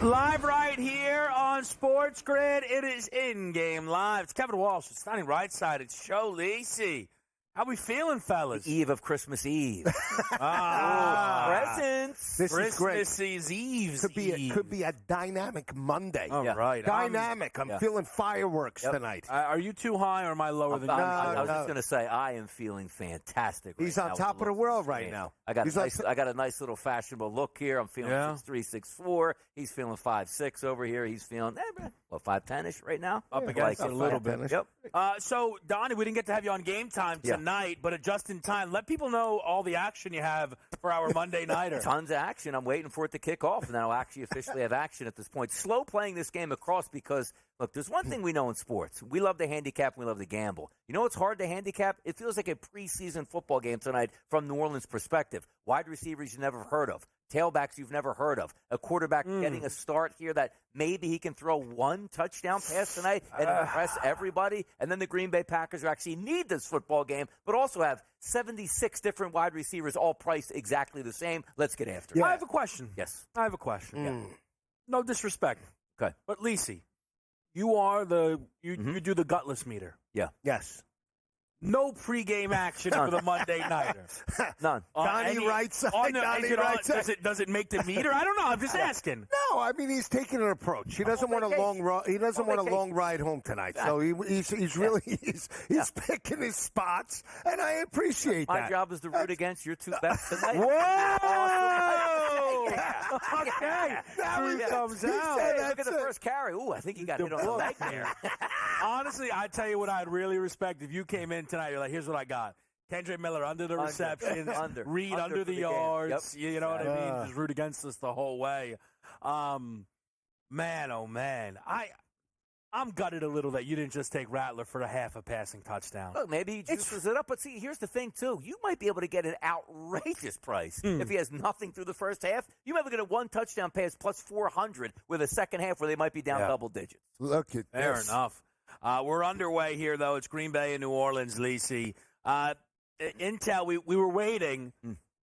Live right here on SportsGrid. It is in-game live. It's Kevin Walsh. It's Donnie Rightside. It's Show Lisi. How we feeling, fellas? The eve of Christmas Eve. Presents. This is great. Christmas Eve. Could be a dynamic Monday. All right. Dynamic. I'm feeling fireworks tonight. Are you too high or am I lower than you? I was just going to say, I am feeling fantastic. He's on top of the world right now. I got a nice little fashionable look here. I'm feeling 6'3", 6'4". He's feeling 5'6" over here. He's feeling, 5'10"-ish right now? Up against it a little bit. Yep. So, Donnie, we didn't get to have you on Game Time tonight, but just in time, let people know all the action you have for our Monday Nighter. Tons of action. I'm waiting for it to kick off, and then I'll actually officially have action at this point. Slow playing this game across because, look, there's one thing we know in sports. We love to handicap and we love to gamble. You know what's hard to handicap? It feels like a preseason football game tonight from New Orleans' perspective. Wide receivers you've never heard of. Tailbacks you've never heard of. A quarterback getting a start here that maybe he can throw one touchdown pass tonight and impress everybody. And then the Green Bay Packers who actually need this football game, but also have 76 different wide receivers all priced exactly the same. Let's get after it. I have a question. Yes. I have a question. Yeah. No disrespect. Okay. But, Lisi, you are you do the gutless meter. Yeah. Yes. No pregame action for the Monday Nighter. None. Donnie Rightside. Does it make the meter? I don't know. I'm just asking. No, I mean he's taking an approach. He doesn't want a long ride. He doesn't want a long ride home tonight. So he's really picking his spots, and I appreciate that. My job is to root against your two best tonight. Whoa! Okay. Truth comes out. Look at the first carry. Ooh, I think he got hit on the leg there. Honestly, I tell you what I'd really respect if you came in tonight. You're like, here's what I got. Kendrick Miller under the receptions, Reed under the yards. Yep. You know what I mean? Just root against us the whole way. Man, oh man, I'm gutted a little that you didn't just take Rattler for a half a passing touchdown. Look, maybe he juices it up. But see, here's the thing, too. You might be able to get an outrageous price if he has nothing through the first half. You might be able to get a one touchdown pass plus 400 with a second half where they might be down double digits. Look at Fair this. enough. We're underway here, though. It's Green Bay and New Orleans, Lisi. Intel, we were waiting.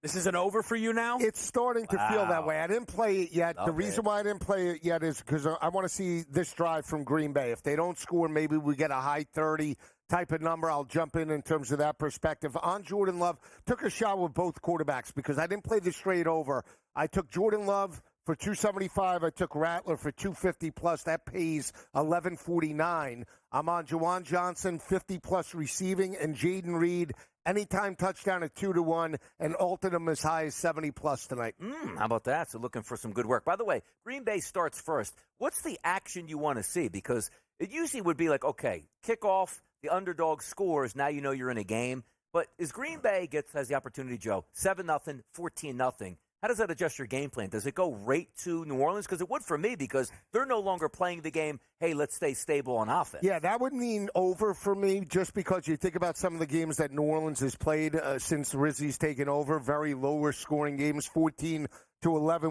This isn't over for you now? It's starting to feel that way. I didn't play it yet. Okay. The reason why I didn't play it yet is because I want to see this drive from Green Bay. If they don't score, maybe we get a high 30 type of number. I'll jump in terms of that perspective. On Jordan Love, took a shot with both quarterbacks because I didn't play this straight over. I took Jordan Love for $275. I took Rattler for $250 plus. That pays $11.49. I'm on Juwan Johnson, 50 plus receiving, and Jaden Reed, anytime touchdown at 2-1, and altered them as high as 70 plus tonight. How about that? So looking for some good work. By the way, Green Bay starts first. What's the action you want to see? Because it usually would be like, okay, kickoff, the underdog scores, now you know you're in a game. But as Green Bay has the opportunity, Joe, 7-0, 14-0. How does that adjust your game plan? Does it go right to New Orleans? Because it would for me because they're no longer playing the game, hey, let's stay stable on offense. Yeah, that would mean over for me just because you think about some of the games that New Orleans has played since Rizzi's taken over. Very lower scoring games, 14-11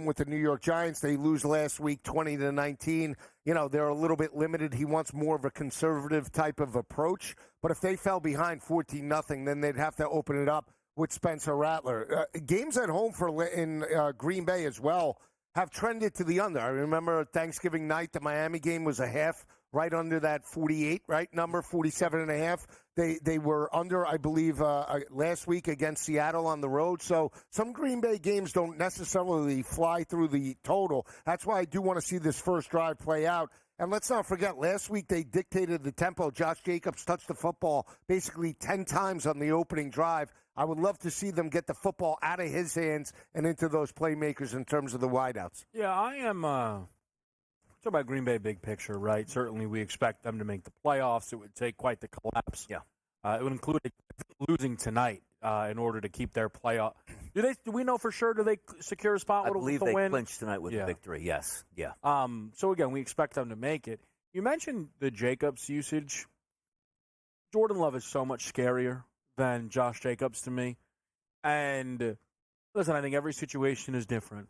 with the New York Giants. They lose last week 20-19. You know, they're a little bit limited. He wants more of a conservative type of approach. But if they fell behind 14-0, then they'd have to open it up with Spencer Rattler. Games at home in Green Bay as well have trended to the under. I remember Thanksgiving night, the Miami game was a half right under that 48, right, number, 47.5. They were under, I believe, last week against Seattle on the road. So some Green Bay games don't necessarily fly through the total. That's why I do want to see this first drive play out. And let's not forget, last week they dictated the tempo. Josh Jacobs touched the football basically 10 times on the opening drive. I would love to see them get the football out of his hands and into those playmakers in terms of the wideouts. Yeah, I am talking about Green Bay big picture, right? Certainly we expect them to make the playoffs. It would take quite the collapse. Yeah. It would include losing tonight in order to keep their playoff. Do we know for sure? Do they secure a spot I with believe the they win? clinched tonight with the victory, yes. Yeah. So, again, we expect them to make it. You mentioned the Jacobs usage. Jordan Love is so much scarier than Josh Jacobs to me. And, listen, I think every situation is different.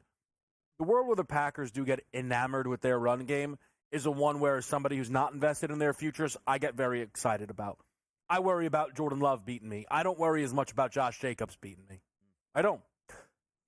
The world where the Packers do get enamored with their run game is a one where somebody who's not invested in their futures, I get very excited about. I worry about Jordan Love beating me. I don't worry as much about Josh Jacobs beating me. I don't.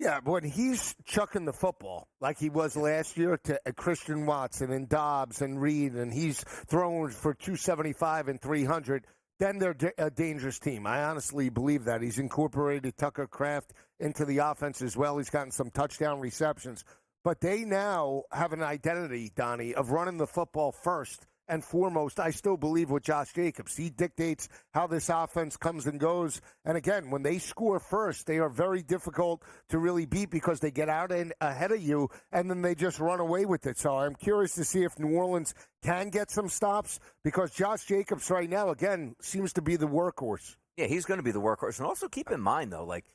Yeah, when he's chucking the football like he was last year to Christian Watson and Dobbs and Reed, and he's throwing for 275 and 300, then they're a dangerous team. I honestly believe that. He's incorporated Tucker Kraft into the offense as well. He's gotten some touchdown receptions. But they now have an identity, Donnie, of running the football first and foremost. I still believe with Josh Jacobs. He dictates how this offense comes and goes. And again, when they score first, they are very difficult to really beat because they get out and ahead of you, and then they just run away with it. So I'm curious to see if New Orleans can get some stops because Josh Jacobs right now, again, seems to be the workhorse. Yeah, he's going to be the workhorse. And also keep in mind, though, like,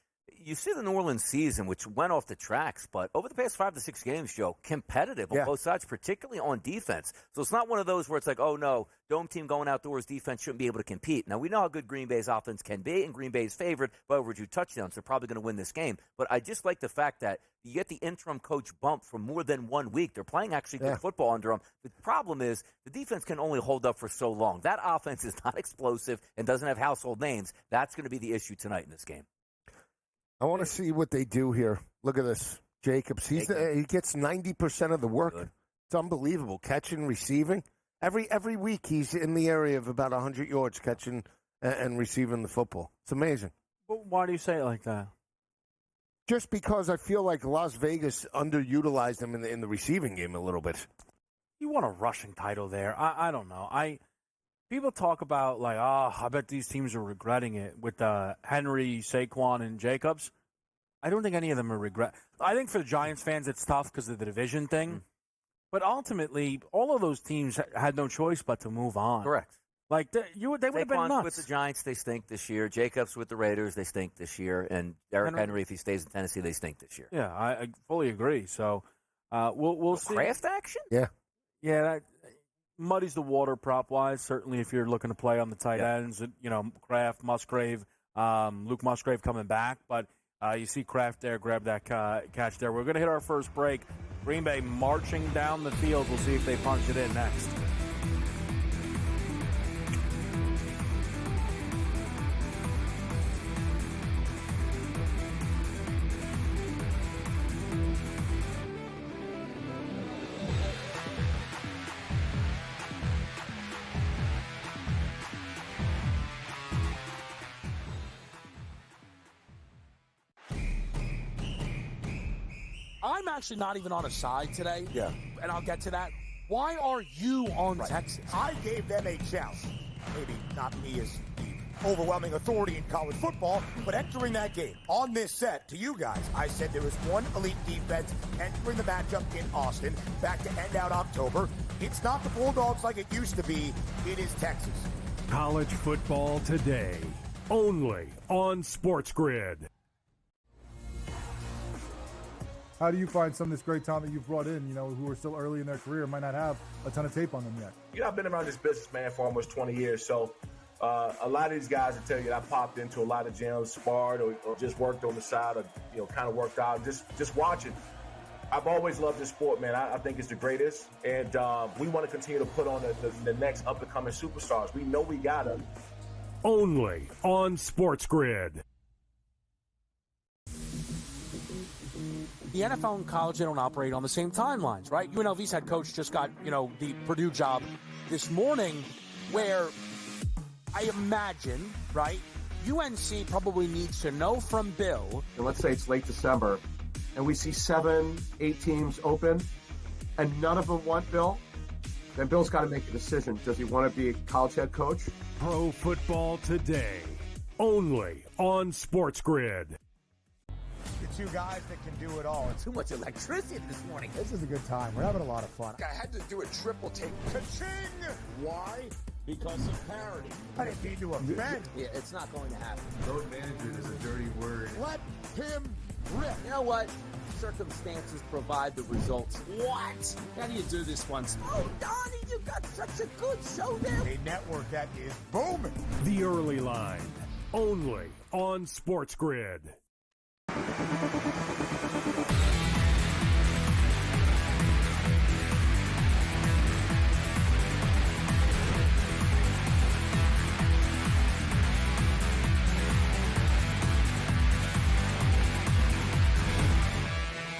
you see the New Orleans season, which went off the tracks, but over the past 5 to 6 games, Joe, competitive on both sides, particularly on defense. So it's not one of those where it's like, oh, no, dome team going outdoors, defense shouldn't be able to compete. Now, we know how good Green Bay's offense can be, and Green Bay's favored by over 2 touchdowns. They're probably going to win this game. But I just like the fact that you get the interim coach bump for more than 1 week. They're playing actually good football under him. The problem is the defense can only hold up for so long. That offense is not explosive and doesn't have household names. That's going to be the issue tonight in this game. I want to see what they do here. Look at this. Jacobs, he gets 90% of the work. Good. It's unbelievable. Catching, receiving. Every week he's in the area of about 100 yards catching and receiving the football. It's amazing. But why do you say it like that? Just because I feel like Las Vegas underutilized him in the receiving game a little bit. You won a rushing title there. I don't know. People talk about, like, I bet these teams are regretting it with Henry, Saquon, and Jacobs. I don't think any of them are regret. I think for the Giants fans, it's tough because of the division thing. But ultimately, all of those teams had no choice but to move on. Correct. Like, they would have been nuts. With the Giants, they stink this year. Jacobs with the Raiders, they stink this year. And Derrick Henry, if he stays in Tennessee, they stink this year. Yeah, I fully agree. So we'll see. Kraft action? Yeah. Yeah, that muddies the water prop-wise, certainly if you're looking to play on the tight ends. Kraft, Musgrave, Luke Musgrave coming back. But you see Kraft there, grab that catch there. We're going to hit our first break. Green Bay marching down the field. We'll see if they punch it in next. I'm actually not even on a side today. Yeah. And I'll get to that. Why are you on Texas? I gave them a chance. Maybe not me as the overwhelming authority in college football, but entering that game on this set to you guys, I said there was one elite defense entering the matchup in Austin back to end out October. It's not the Bulldogs like it used to be. It is Texas. College football today, only on SportsGrid. How do you find some of this great talent that you've brought in, who are still early in their career, might not have a ton of tape on them yet? I've been around this business, man, for almost 20 years. So a lot of these guys will tell you that I popped into a lot of gyms, sparred or just worked on the side or, kind of worked out, just watching. I've always loved this sport, man. I think it's the greatest. And we want to continue to put on the next up-and-coming superstars. We know we got them. Only on SportsGrid. The NFL and college, they don't operate on the same timelines, right? UNLV's head coach just got, the Purdue job this morning, where I imagine, right, UNC probably needs to know from Bill. And let's say it's late December, and we see 7, 8 teams open, and none of them want Bill. Then Bill's got to make a decision. Does he want to be a college head coach? Pro football today, only on SportsGrid. The two guys that can do it all. It's Too much electricity this morning. This is a good time. We're having a lot of fun. I had to do a triple take. Ka-ching! Why? Because of parity. I didn't mean to offend. Yeah, it's not going to happen. Road management is a dirty word. Let him rip. You know what? Circumstances provide the results. What? How do you do this once? Oh, Donnie, you got such a good show there. A network that is booming. The Early Line, only on SportsGrid.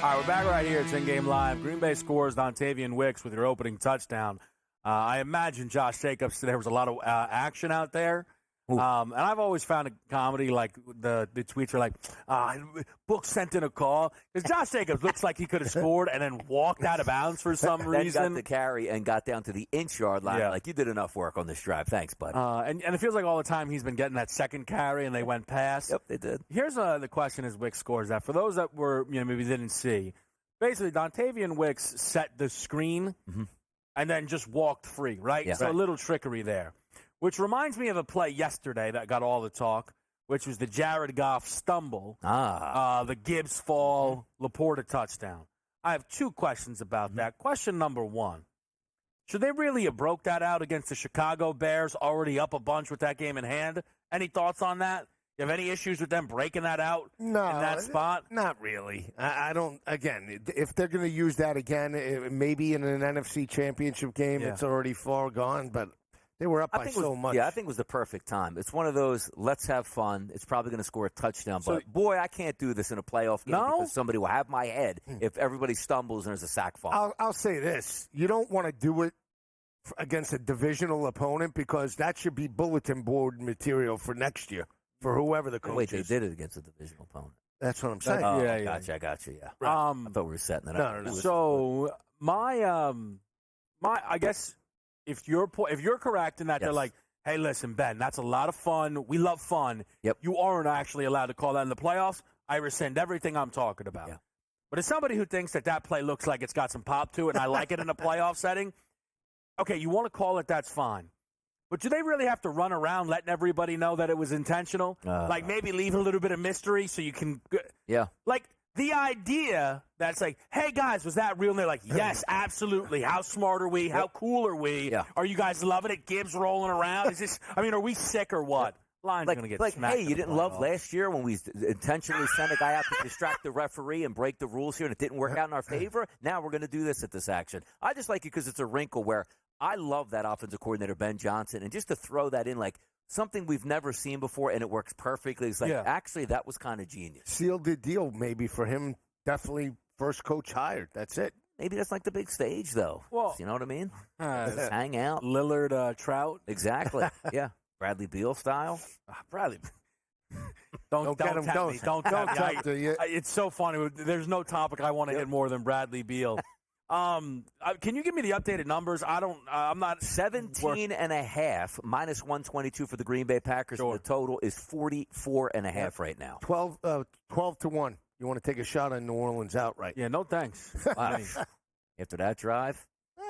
All right, we're back right here. It's In-Game Live. Green Bay scores Dontavian Wicks with your opening touchdown. I imagine Josh Jacobs, there was a lot of action out there. And I've always found a comedy, like the tweets are like, Book sent in a call. Because Josh Jacobs looks like he could have scored and then walked out of bounds for some reason. Then got the carry and got down to the inch-yard line. Yeah. Like, you did enough work on this drive. Thanks, bud. And it feels like all the time he's been getting that second carry and they went past. Yep, they did. Here's the question as Wicks scores that. For those that were, maybe didn't see, basically Dontavian Wicks set the screen and then just walked free, right? Yeah. So a little trickery there. Which reminds me of a play yesterday that got all the talk, which was the Jared Goff stumble, the Gibbs fall, Laporta touchdown. I have two questions about that. Question number one, should they really have broke that out against the Chicago Bears, already up a bunch with that game in hand? Any thoughts on that? You have any issues with them breaking that out in that spot? Not really. I don't. Again, if they're going to use that again, maybe in an NFC Championship game, it's already far gone, but they were up by so much. Yeah, I think it was the perfect time. It's one of those, let's have fun. It's probably going to score a touchdown. But, boy, I can't do this in a playoff game because somebody will have my head if everybody stumbles and there's a sack fall. I'll say this. You don't want to do it against a divisional opponent because that should be bulletin board material for next year for whoever the coach is. Wait, they did it against a divisional opponent. That's what I'm saying. I gotcha, yeah. Right. I thought we were setting it up. No. So, I guess if you're correct in that they're like, hey, listen, Ben, that's a lot of fun. We love fun. Yep. You aren't actually allowed to call that in the playoffs. I rescind everything I'm talking about. Yeah. But as somebody who thinks that play looks like it's got some pop to it and I like it in a playoff setting, okay, you want to call it, that's fine. But do they really have to run around letting everybody know that it was intentional? Like maybe leave a little bit of mystery so you can – Yeah. Like the idea that's like, hey, guys, was that real? And they're like, yes, absolutely. How smart are we? How cool are we? Yeah. Are you guys loving it? Gibbs rolling around? Is this – are we sick or what? Line's going to get smacked. Hey, you didn't love last year when we intentionally sent a guy out to distract the referee and break the rules here and it didn't work out in our favor? Now we're going to do this at this action. I just like it because it's a wrinkle where I love that offensive coordinator, Ben Johnson, and just to throw that in like something we've never seen before and it works perfectly. It's like, actually, that was kind of genius. Sealed the deal maybe for him. Definitely first coach hired. That's it. Maybe that's like the big stage, though. Well, you know what I mean? Just hang out. Lillard, Trout. Exactly. Yeah. Bradley Beal style. Bradley. Don't get him. Don't tempt you. It's so funny. There's no topic I want to hit more than Bradley Beal. Can you give me the updated numbers? I'm not 17 and a half minus 122 for the Green Bay Packers. Sure. And the total is 44 and a half right now. 12 to 1. You want to take a shot on New Orleans outright? Yeah, no thanks. Wow. After that drive,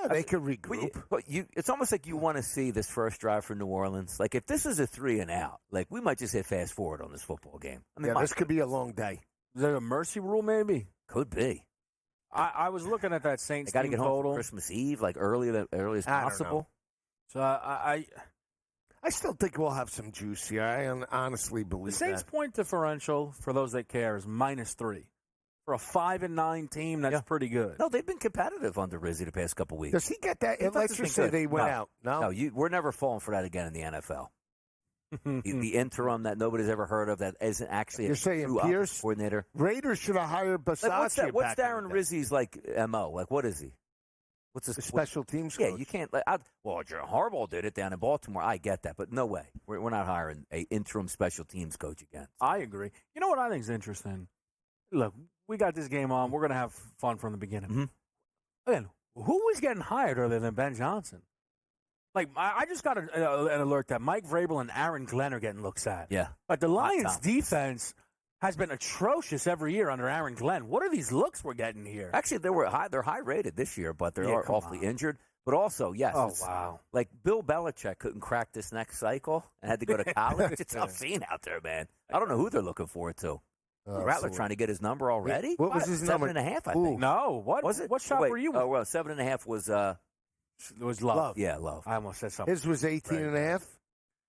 they could regroup. But it's almost like you want to see this first drive for New Orleans. Like if this is a 3 and out, like we might just hit fast forward on this football game. I mean, this could be a long day. Is there a mercy rule? Maybe could be. I was looking at that Saints got to get home total for Christmas Eve, like early as possible. So I still think we'll have some juice here. I honestly believe the Saints' point differential for those that care is -3. For a 5-9 team, that's pretty good. No, they've been competitive under Rizzi the past couple weeks. Does he get that? Let's just say they went out. No, we're never falling for that again in the NFL. the interim that nobody's ever heard of that isn't actually You're saying Pierce coordinator. Raiders should have hired Basacci. What's Darren Rizzi's like MO? Like what is he? What's his special teams coach? Yeah, you can't. John Harbaugh did it down in Baltimore. I get that, but no way. We're not hiring a interim special teams coach again. I agree. You know what I think is interesting? Look, we got this game on. We're going to have fun from the beginning. Mm-hmm. Again, who was getting hired other than Ben Johnson? Like, I just got an alert that Mike Vrabel and Aaron Glenn are getting looks at. Yeah. But the Lions' defense has been atrocious every year under Aaron Glenn. What are these looks we're getting here? Actually, they're high rated this year, but they're awfully injured. But also, yes. Oh, wow. Like Bill Belichick couldn't crack this next cycle and had to go to college. It's a tough scene out there, man. I don't know who they're looking forward to. Rattler trying to get his number already? What was his number? 7.5, I think. No. What was it? What shot were you? Oh, well, 7.5 was it was Love. Yeah, Love. I almost said something. His was 18 and a half?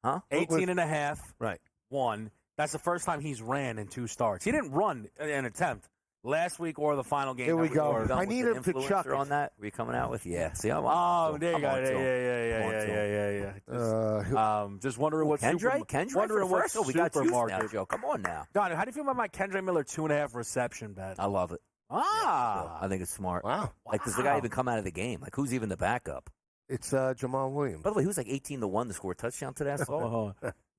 Huh? 18 and a half. Right. 1. That's the first time he's ran in 2 starts. He didn't run an attempt last week or the final game. Here we go. I need him to chuck it. On that. Were you coming out with? Yeah. See, I'm on. There you go. Yeah. Just wondering what Kendra wondering what we got juice now, Joe. Come on now. Donnie, how do you feel about my Kendra Miller 2.5 reception bet? I love it. I think it's smart. Wow. Like, does the guy even come out of the game? Like, who's even the backup? It's Jamal Williams. By the way, he was like 18-1 to score a touchdown today. I saw.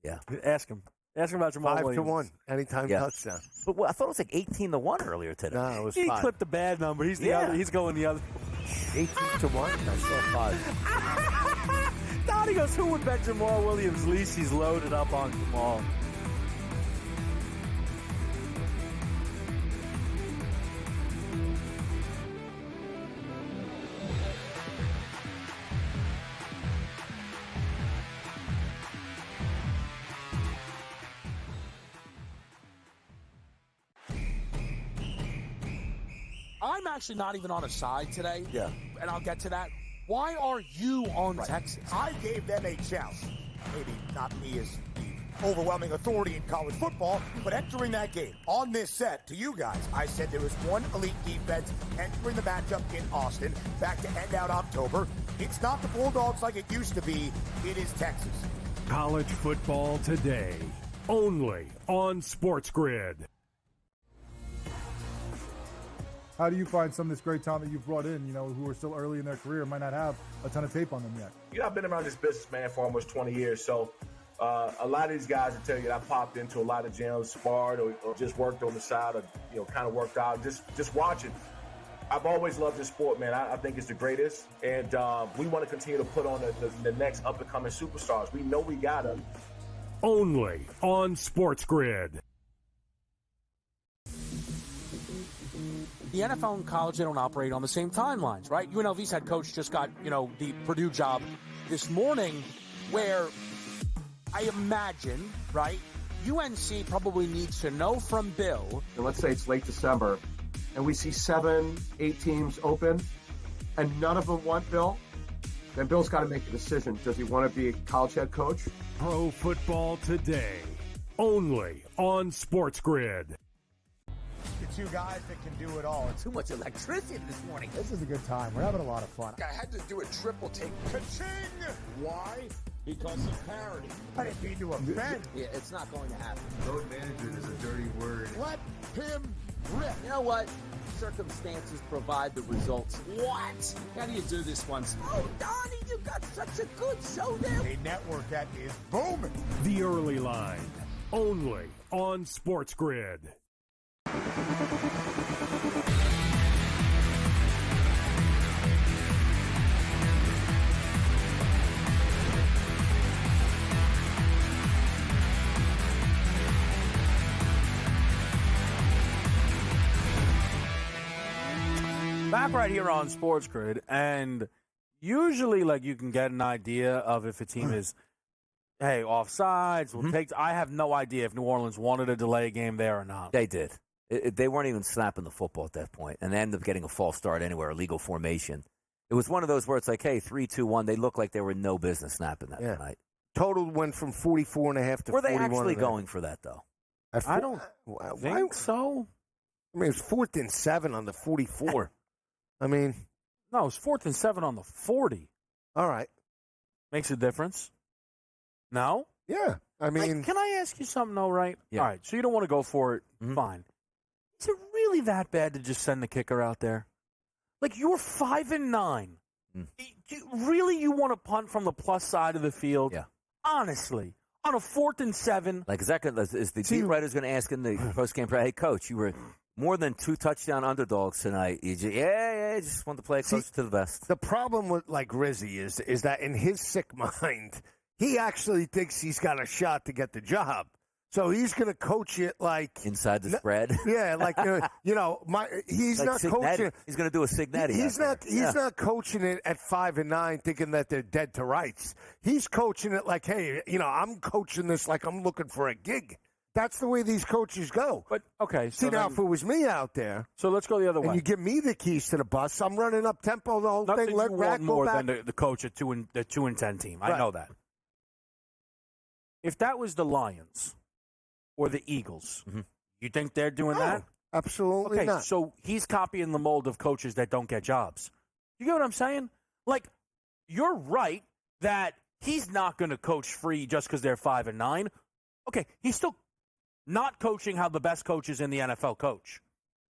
Yeah. Ask him. Ask him about Jamal 5 Williams. to 1, anytime touchdown. But I thought it was like 18-1 earlier today. No, it was He 5. clipped the bad number. He's the other. He's going the other. 18 to 1. I saw 5. Donnie goes, who would bet Jamal Williams? Lisi's loaded up on Jamal. I'm actually not even on a side today. Yeah. And I'll get to that. Why are you on Texas? I gave them a chance. Maybe not me as the overwhelming authority in college football, but entering that game on this set to you guys, I said there was one elite defense entering the matchup in Austin back to end out October. It's not the Bulldogs like it used to be. It is Texas. College football today, only on SportsGrid. How do you find some of this great talent that you've brought in, who are still early in their career, might not have a ton of tape on them yet? I've been around this business, man, for almost 20 years. So a lot of these guys will tell you that I popped into a lot of gyms, sparred or just worked on the side or, kind of worked out, just watching. I've always loved this sport, man. I think it's the greatest. And we want to continue to put on the next up-and-coming superstars. We know we got them. Only on SportsGrid. The NFL and college, they don't operate on the same timelines, right? UNLV's head coach just got, the Purdue job this morning, where I imagine, right, UNC probably needs to know from Bill. And let's say it's late December, and we see 7, 8 teams open, and none of them want Bill. Then Bill's got to make a decision. Does he want to be a college head coach? Pro football today, only on SportsGrid. The two guys that can do it all. Too much electricity this morning. This is a good time. We're having a lot of fun. I had to do a triple take. Ka-ching! Why? Because of parity. I didn't mean to offend. Yeah, it's not going to happen. Road management is a dirty word. Let him rip. You know what? Circumstances provide the results. What? How do you do this one? Oh, Donnie, you got such a good show there. A network that is booming. The Early Line, only on SportsGrid. Back right here on SportsGrid, and usually, you can get an idea of if a team is, hey, offsides. We'll take. I have no idea if New Orleans wanted a delay game there or not. They did. They weren't even snapping the football at that point, and they ended up getting a false start anywhere, illegal formation. It was one of those where it's like, hey, 3-2-1. They looked like they were no business snapping that tonight. Total went from 44.5 to 41. Were they actually going for that, though? I don't think so. I mean, it was 4th and 7 on the 44. I mean, no, it's 4th and 7 on the 40. All right, makes a difference. No, yeah. I mean, can I ask you something though? Right? Yeah. All right. So you don't want to go for it. Mm-hmm. Fine. Is it really that bad to just send the kicker out there? You're 5-9. Really, you want to punt from the plus side of the field? Yeah. Honestly, on a 4th and 7. Is the beat writer's going to ask in the post-game, hey, coach, you were more than 2 touchdown underdogs tonight. You just want to play close to the vest. The problem with Rizzy is that in his sick mind, he actually thinks he's got a shot to get the job. So he's going to coach it inside the spread. Yeah, he's not coaching. He's going to do a Signetti. He's not coaching it at 5-9, thinking that they're dead to rights. He's coaching it hey, I'm coaching this like I'm looking for a gig. That's the way these coaches go. But okay, so now if it was me out there, so let's go the other way. And you give me the keys to the bus, I'm running up tempo the whole Nothing thing. Let you Rat want go more back. than the coach at 2-10 team. I Right. know that. If that was the Lions or the Eagles, you think they're doing that? Absolutely not. So he's copying the mold of coaches that don't get jobs. You get what I'm saying? You're right that he's not going to coach free just because they're 5-9. Okay, he's still not coaching how the best coaches in the NFL coach.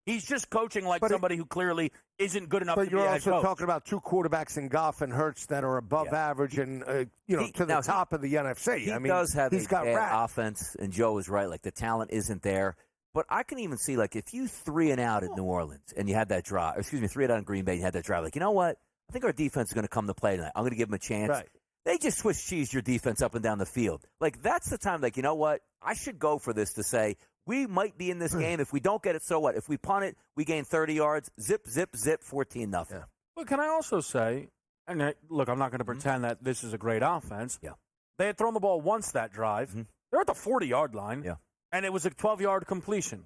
He's just coaching like somebody who clearly isn't good enough to be a But you're head also coach. talking about two quarterbacks in Goff and Hurts that are above average and to the top of the NFC. He does have a bad offense, and Joe is right. Like, the talent isn't there. But I can even see, like, if you 3-and-out at New Orleans and you had that drive, 3-and-out in Green Bay, and you had that drive, like, you know what? I think our defense is going to come to play tonight. I'm going to give them a chance. Right. They just Swiss cheese your defense up and down the field. Like, that's the time, like, you know what? I should go for this to say, we might be in this game. If we don't get it, so what? If we punt it, we gain 30 yards. Zip, 14-0. Yeah. But can I also say, and look, I'm not going to pretend that this is a great offense. Yeah. They had thrown the ball once that drive. They're at the 40-yard line. Yeah. And it was a 12-yard completion.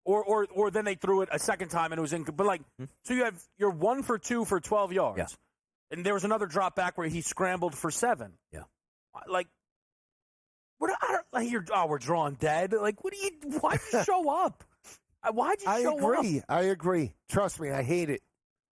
Or then they threw it a second time and it was but like, so you're 1 for 2 for 12 yards. Yeah. And there was another drop back where he scrambled for 7. Yeah. Like, we're drawing dead. Like, why'd you show up? Why'd you show up? I agree. Trust me, I hate it.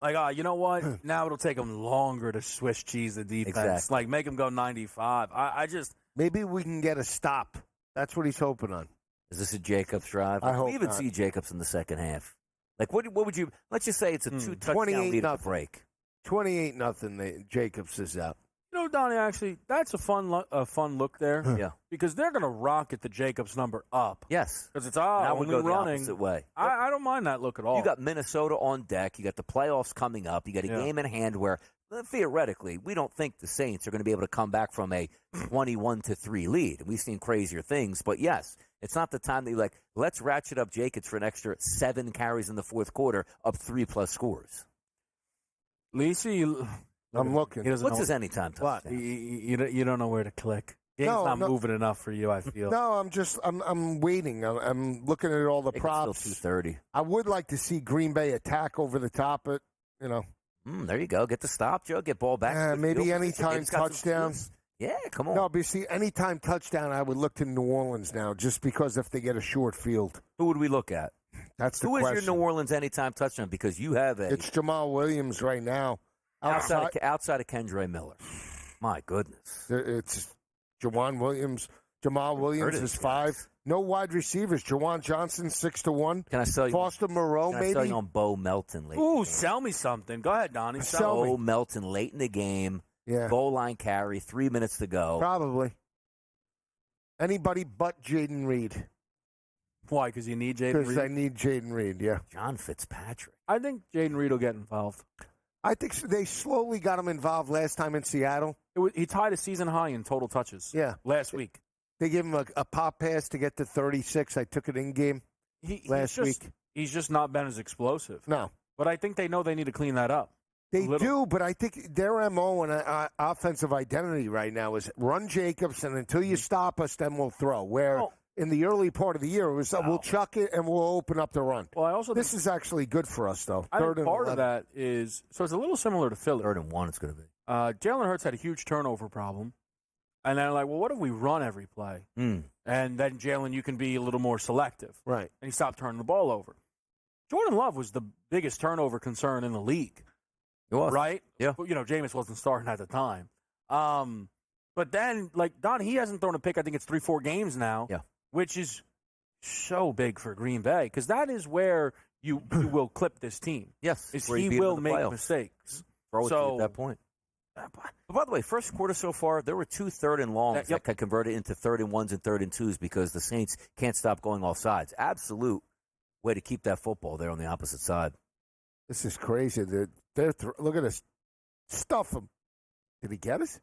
Like, you know what? Now it'll take them longer to Swiss cheese the defense. Exactly. Like, make them go 95. I just. Maybe we can get a stop. That's what he's hoping on. Is this a Jacobs drive? I hope we even not. see Jacobs in the second half. Like, what would you? Let's just say it's a 2-touchdown lead at the break. 28-0. Jacobs is out. You know, Donnie, actually, that's a fun look there. Yeah. Because they're going to rocket the Jacobs number up. Yes. Because it's, that would only go running. the opposite way. I don't mind that look at all. You got Minnesota on deck. You got the playoffs coming up. You got a game in hand where, theoretically, we don't think the Saints are going to be able to come back from a 21-3 lead. We've seen crazier things. But, yes, it's not the time that you're like, let's ratchet up Jacobs for an extra 7 carries in the fourth quarter, up 3+ scores. Lisi, I'm looking. What's his anytime touchdown? You don't know where to click. Game's not moving enough for you, I feel. No, I'm waiting. I'm looking at all the props. Still 230. I would like to see Green Bay attack over the top, but, there you go. Get the stop, Joe. Get ball back. Maybe anytime touchdown. Yeah, come on. No, but see, anytime touchdown, I would look to New Orleans now, just because if they get a short field. Who would we look at? That's the Who question. is your New Orleans anytime touchdown? Because you have It's Jamal Williams right now. outside of Kendra Miller. My goodness. It's Jawan Williams. Jamal Williams is 5. No wide receivers. Jawan Johnson, 6-1. Can I sell you? Foster Moreau, can maybe? I sell you on Bo Melton late? Ooh, sell me something. Go ahead, Donnie. Bo Melton late in the game. Yeah. Goal line carry, 3 minutes to go. Probably. Anybody but Jaden Reed. Why? Because you need Jaden Reed? Because I need Jaden Reed, yeah. John Fitzpatrick. I think Jaden Reed will get involved. I think they slowly got him involved last time in Seattle. He tied a season high in total touches last week. They gave him a pop pass to get to 36. I took it in game last week. He's just not been as explosive. No. But I think they know they need to clean that up. They do, but I think their MO and offensive identity right now is run Jacobs, and until you stop us, then we'll throw. Where in the early part of the year, it was we'll chuck it and we'll open up the run. Well, I also this is actually good for us, though. I think part of that is so it's a little similar to Philly. 3rd and 1, it's going to be. Jalen Hurts had a huge turnover problem, and they're like, well, what if we run every play? And then Jalen, you can be a little more selective, right? And he stopped turning the ball over. Jordan Love was the biggest turnover concern in the league. It was. Right? Yeah. But, Jameis wasn't starting at the time. But then, Don, he hasn't thrown a pick, I think it's 3-4 games now. Yeah. Which is so big for Green Bay, because that is where you will clip this team. Yes. Is he will make mistakes. Throw it to you at that point. But by the way, first quarter so far, there were 2 3rd and longs that got converted into 3rd and 1s and 3rd and 2s because the Saints can't stop going off sides. Absolute way to keep that football there on the opposite side. This is crazy. Look at this. Stuff him. Did he get it?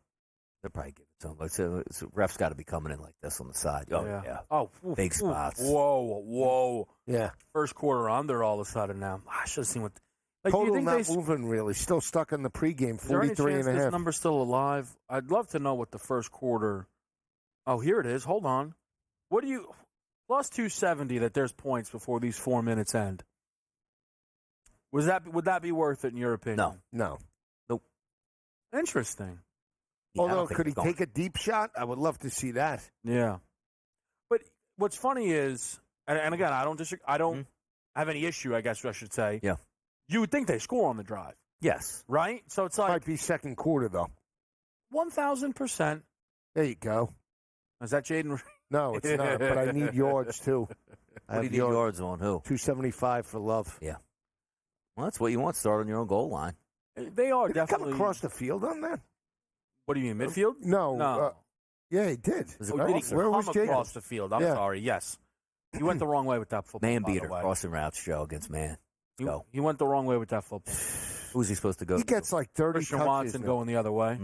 They'll probably give it to him. So ref's got to be coming in like this on the side. Oh, yeah. Oh, big spots. Whoa. Yeah. First quarter under all of a sudden now. I should have seen what. Total not moving, really. Still stuck in the pregame, 43 and a half. This number's still alive? I'd love to know what the first quarter. Oh, here it is. Hold on. What do you. Plus 270 that there's points before these 4 minutes end. Would that be worth it in your opinion? No. Nope. Interesting. Yeah, although, could he take a deep shot? I would love to see that. Yeah. But what's funny is, and again, I don't disagree. I don't have any issue, I guess I should say. Yeah. You would think they score on the drive. Yes. Right? So it's like. Might be second quarter, though. 1,000%. There you go. Is that Jaden? No, it's not, but I need yards, too. I What do have you need yards on? Who? 275 for Love. Yeah. Well, that's what you want. Start on your own goal line. They are Did definitely. he come across the field on that? What do you mean, midfield? No. Yeah, he did. Was it Did he Where come was Jacob? across the field? I'm Yeah. sorry. Yes. He went the wrong way with that football. Man by the beater, way. crossing routes, Joe, against man. Let's go. He went the wrong way with that football. Who's he supposed to go He to? gets like 30 Christian touches Watson now. going the other way.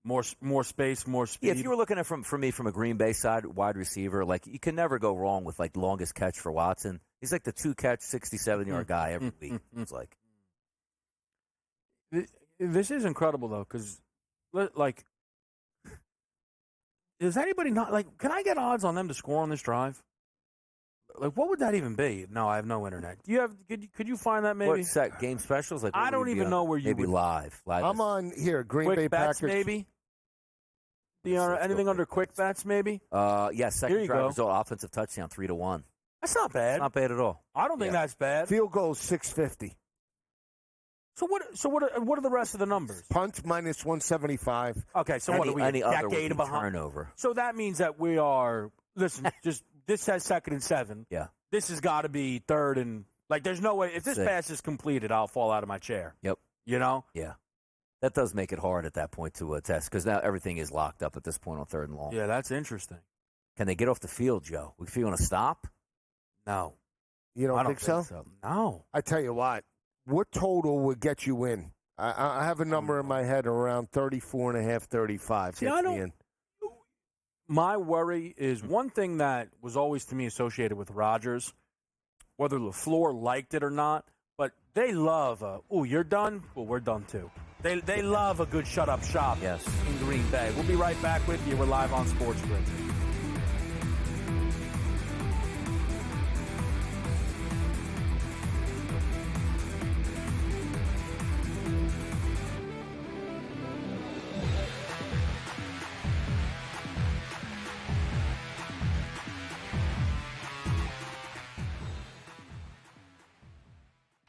More space, more speed. Yeah, if you were looking at from a Green Bay side wide receiver, like you can never go wrong with like longest catch for Watson. He's like the 2-catch, 67-yard guy every week. It's like This is incredible though, because like, does anybody not like? Can I get odds on them to score on this drive? Like, what would that even be? No, I have no internet. Do you have? Could you find that maybe? What's that, game specials? Like I don't even know where you maybe would, live. I'm on here. Green quick Bay bets Packers. maybe. Anything under quick bets maybe? Yeah, second Here you drive go. result, offensive touchdown, 3-1. That's not bad. It's not bad at all. I don't think that's bad. Field goal 650. So what are the rest of the numbers? Punt minus 175. Okay, so what are we? Any A other would decade be behind. turnover. So that means that we are. Listen, just this says 2nd and 7. Yeah. This has got to be 3rd and like. There's no way if this 6. pass is completed, I'll fall out of my chair. Yep. You know. Yeah. That does make it hard at that point to test because now everything is locked up at this point on 3rd and long. Yeah, that's interesting. Can they get off the field, Joe? We feeling a stop? No. You don't, I don't think so? No. I tell you what total would get you in? I have a number in my head around 34.5, 35. See, Gets I me don't. in. My worry is one thing that was always to me associated with Rodgers, whether LaFleur liked it or not, but they love you're done? Well, we're done too. They love a good shut-up shop in Green Bay. We'll be right back with you. We're live on SportsGrid.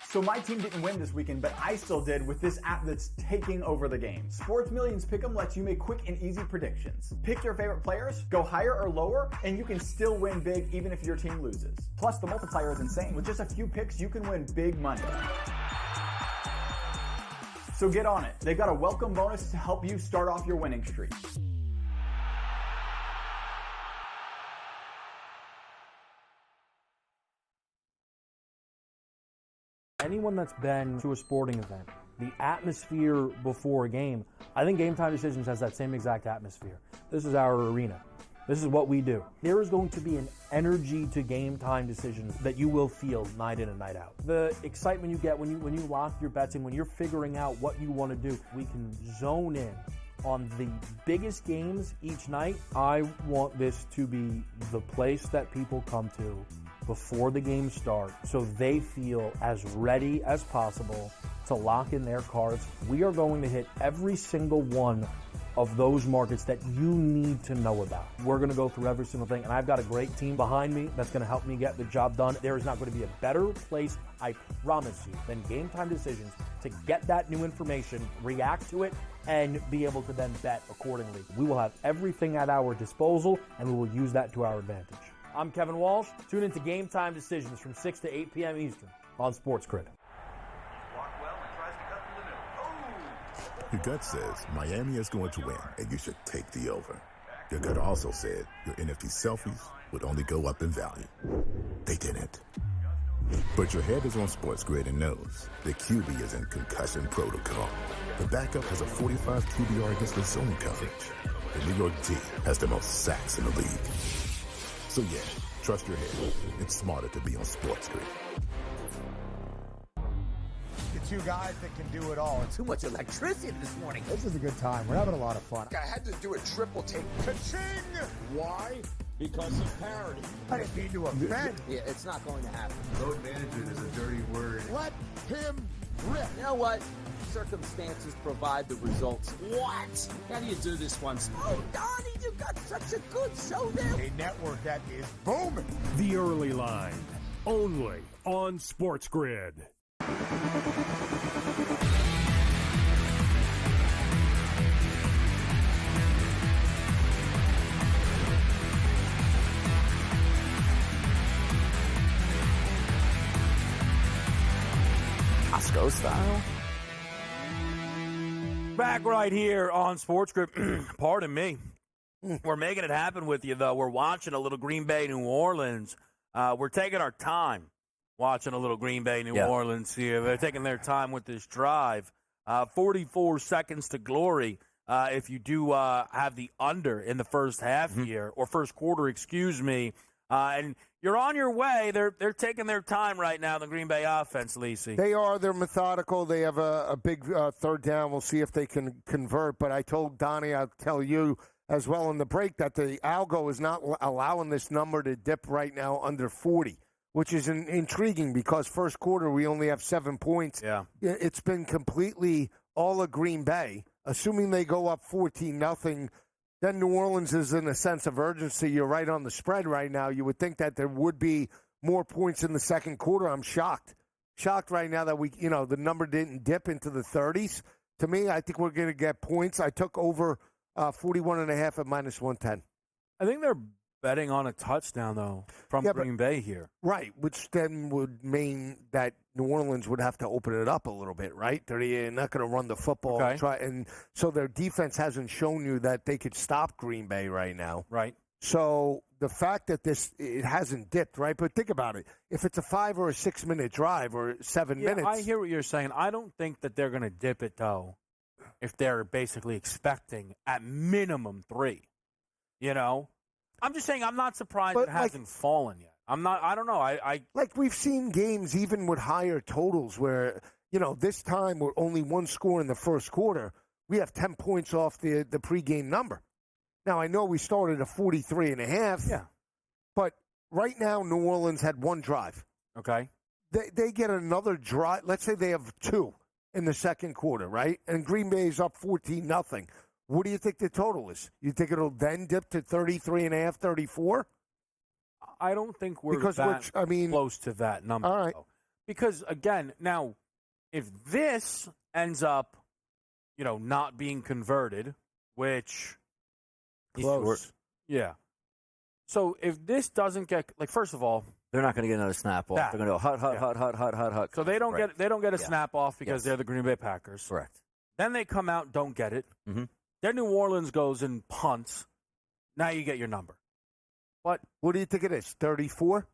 So my team didn't win this weekend, but I still did with this app that's taking over the game. Sports Millions Pick'em lets you make quick and easy predictions. Pick your favorite players, go higher or lower, and you can still win big even if your team loses. Plus, the multiplier is insane. With just a few picks, you can win big money. So get on it. They've got a welcome bonus to help you start off your winning streak. Anyone that's been to a sporting event, the atmosphere before a game, I think Game Time Decisions has that same exact atmosphere. This is our arena. This is what we do. There is going to be an energy to Game Time Decisions that you will feel night in and night out. The excitement you get when you lock your bets in, when you're figuring out what you want to do, we can zone in on the biggest games each night. I want this to be the place that people come to before the games start so they feel as ready as possible to lock in their cards. We are going to hit every single one of those markets that you need to know about. We're going to go through every single thing, and I've got a great team behind me that's going to help me get the job done. There is not going to be a better place, I promise you, than Game Time Decisions to get that new information, react to it, and be able to then bet accordingly. We will have everything at our disposal, and we will use that to our advantage. I'm Kevin Walsh. Tune into Game Time Decisions from 6 to 8 p.m. Eastern on SportsGrid. Your gut says Miami is going to win, and you should take the over. Your gut also said your NFT selfies would only go up in value. They didn't. But your head is on SportsGrid and knows the QB is in concussion protocol. The backup has a 45 QBR against the zone coverage. The New York D has the most sacks in the league. So yeah, trust your head. It's smarter to be on SportsGrid. The two guys that can do it all. Too much electricity this morning. This is a good time. We're having a lot of fun. I had to do a triple take. Ka-ching! Why? Because of parity. I didn't mean to offend. Yeah, it's not going to happen. Load management is a dirty word. Let him rip. You know what? Circumstances provide the results. What? How do you do this one? Oh, Donnie, you got such a good show there. A network that is booming. The Early Line, only on SportsGrid. Moscow style. Back right here on SportsGrid. Pardon me. We're making it happen with you, though. We're watching a little Green Bay, New Orleans. We're taking our time watching a little Green Bay, New Orleans here. They're taking their time with this drive. 44 seconds to glory if you do have the under in the first half here, or first quarter, excuse me. And you're on your way. They're taking their time right now, the Green Bay offense, Lisi. They are. They're methodical. They have a big third down. We'll see if they can convert. But I told Donnie, I'll tell you as well in the break, that the algo is not allowing this number to dip right now under 40, which is intriguing because first quarter we only have 7 points. Yeah. It's been completely all of Green Bay. Assuming they go up 14-0, then New Orleans is in a sense of urgency. You're right on the spread right now. You would think that there would be more points in the second quarter. I'm shocked. Shocked right now that the number didn't dip into the 30s. To me, I think we're going to get points. I took over 41.5 at -110. I think they're betting on a touchdown, though, from Green Bay here. Right, which then would mean that New Orleans would have to open it up a little bit, right? They're not going to run the football. Okay. And so their defense hasn't shown you that they could stop Green Bay right now. Right. So the fact that it hasn't dipped, right? But think about it. If it's a 5 or a 6 minute drive or 7 minutes. I hear what you're saying. I don't think that they're going to dip it, though, if they're basically expecting at minimum 3. I'm just saying I'm not surprised it hasn't fallen yet. I don't know. I like we've seen games even with higher totals where, this time we're only one score in the first quarter. We have 10 points off the pregame number. Now, I know we started at 43.5. Yeah. But right now, New Orleans had one drive. Okay. They get another drive. Let's say they have 2 in the second quarter, right? And Green Bay is up 14-0. What do you think the total is? You think it'll then dip to 33.5, 34? I don't think we're close to that number. All right. Though. Because, again, now, if this ends up, not being converted, which close. Yeah. So if this doesn't get, first of all, they're not going to get another snap off. They're going to go hut. So they don't get a snap off because they're the Green Bay Packers. Correct. Then they come out, don't get it. Mm-hmm. Then New Orleans goes and punts. Now you get your number. But what do you think it is? 34?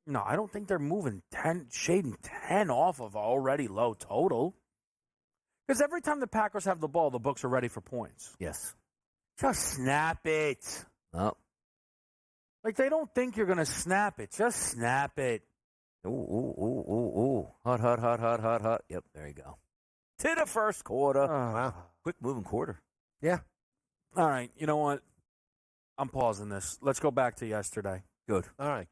No, I don't think they're moving 10, shading 10 off of already low total. Because every time the Packers have the ball, the books are ready for points. Yes. Just snap it. Oh. They don't think you're going to snap it. Just snap it. Ooh. Hot. Yep, there you go. To the first quarter. Oh, wow. Quick moving quarter. Yeah. All right. You know what? I'm pausing this. Let's go back to yesterday. Good. All right.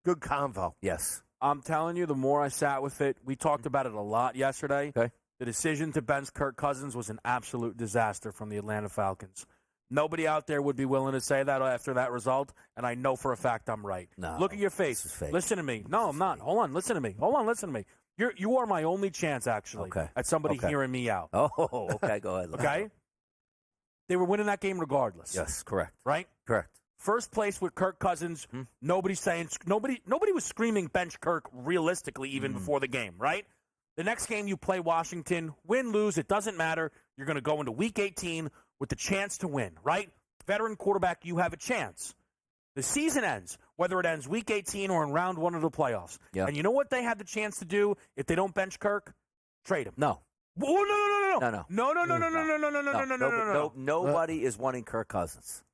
Good convo. Yes. I'm telling you, the more I sat with it, we talked about it a lot yesterday. Okay. The decision to bench Kirk Cousins was an absolute disaster from the Atlanta Falcons. Nobody out there would be willing to say that after that result, and I know for a fact I'm right. No. Look at your face. Listen to me. No, I'm not. Hold on. Listen to me. You are my only chance, actually, at somebody hearing me out. Oh, okay. Go ahead. Okay? They were winning that game regardless. Yes, correct. Right? Correct. First place with Kirk Cousins. Nobody was screaming bench Kirk realistically even before the game, right? The next game you play Washington, win, lose, it doesn't matter. You're going to go into Week 18 with the chance to win, right? Veteran quarterback, you have a chance. The season ends, whether it ends Week 18 or in round 1 of the playoffs. Yeah. And you know what they had the chance to do if they don't bench Kirk? Trade him. No. Oh, No. Nobody is wanting Kirk Cousins.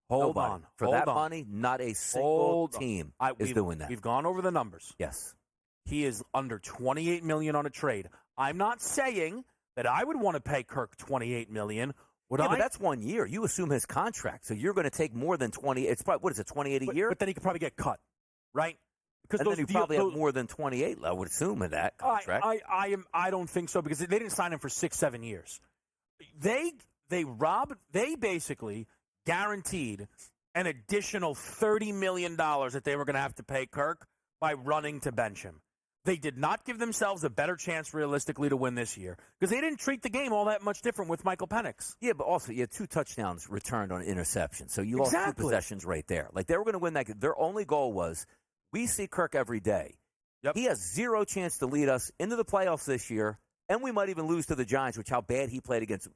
Hold on. For that money, not a single team is doing that. We've gone over the numbers. Yes. He is under $28 million on a trade. I'm not saying that I would want to pay Kirk $28 million. But that's 1 year. You assume his contract, so you're going to take more than 20. It's probably, what is it, 28 a year? But then he could probably get cut, right? Because then you probably have more than 28. I would assume in that contract. I don't think so because they didn't sign him for 6-7 years. They basically guaranteed an additional $30 million that they were going to have to pay Kirk by running to bench him. They did not give themselves a better chance realistically to win this year because they didn't treat the game all that much different with Michael Penix. Yeah, but also you had 2 touchdowns returned on interception. So you lost 2 possessions right there. They were going to win that. Their only goal was, we see Kirk every day. Yep. He has zero chance to lead us into the playoffs this year, and we might even lose to the Giants, which how bad he played against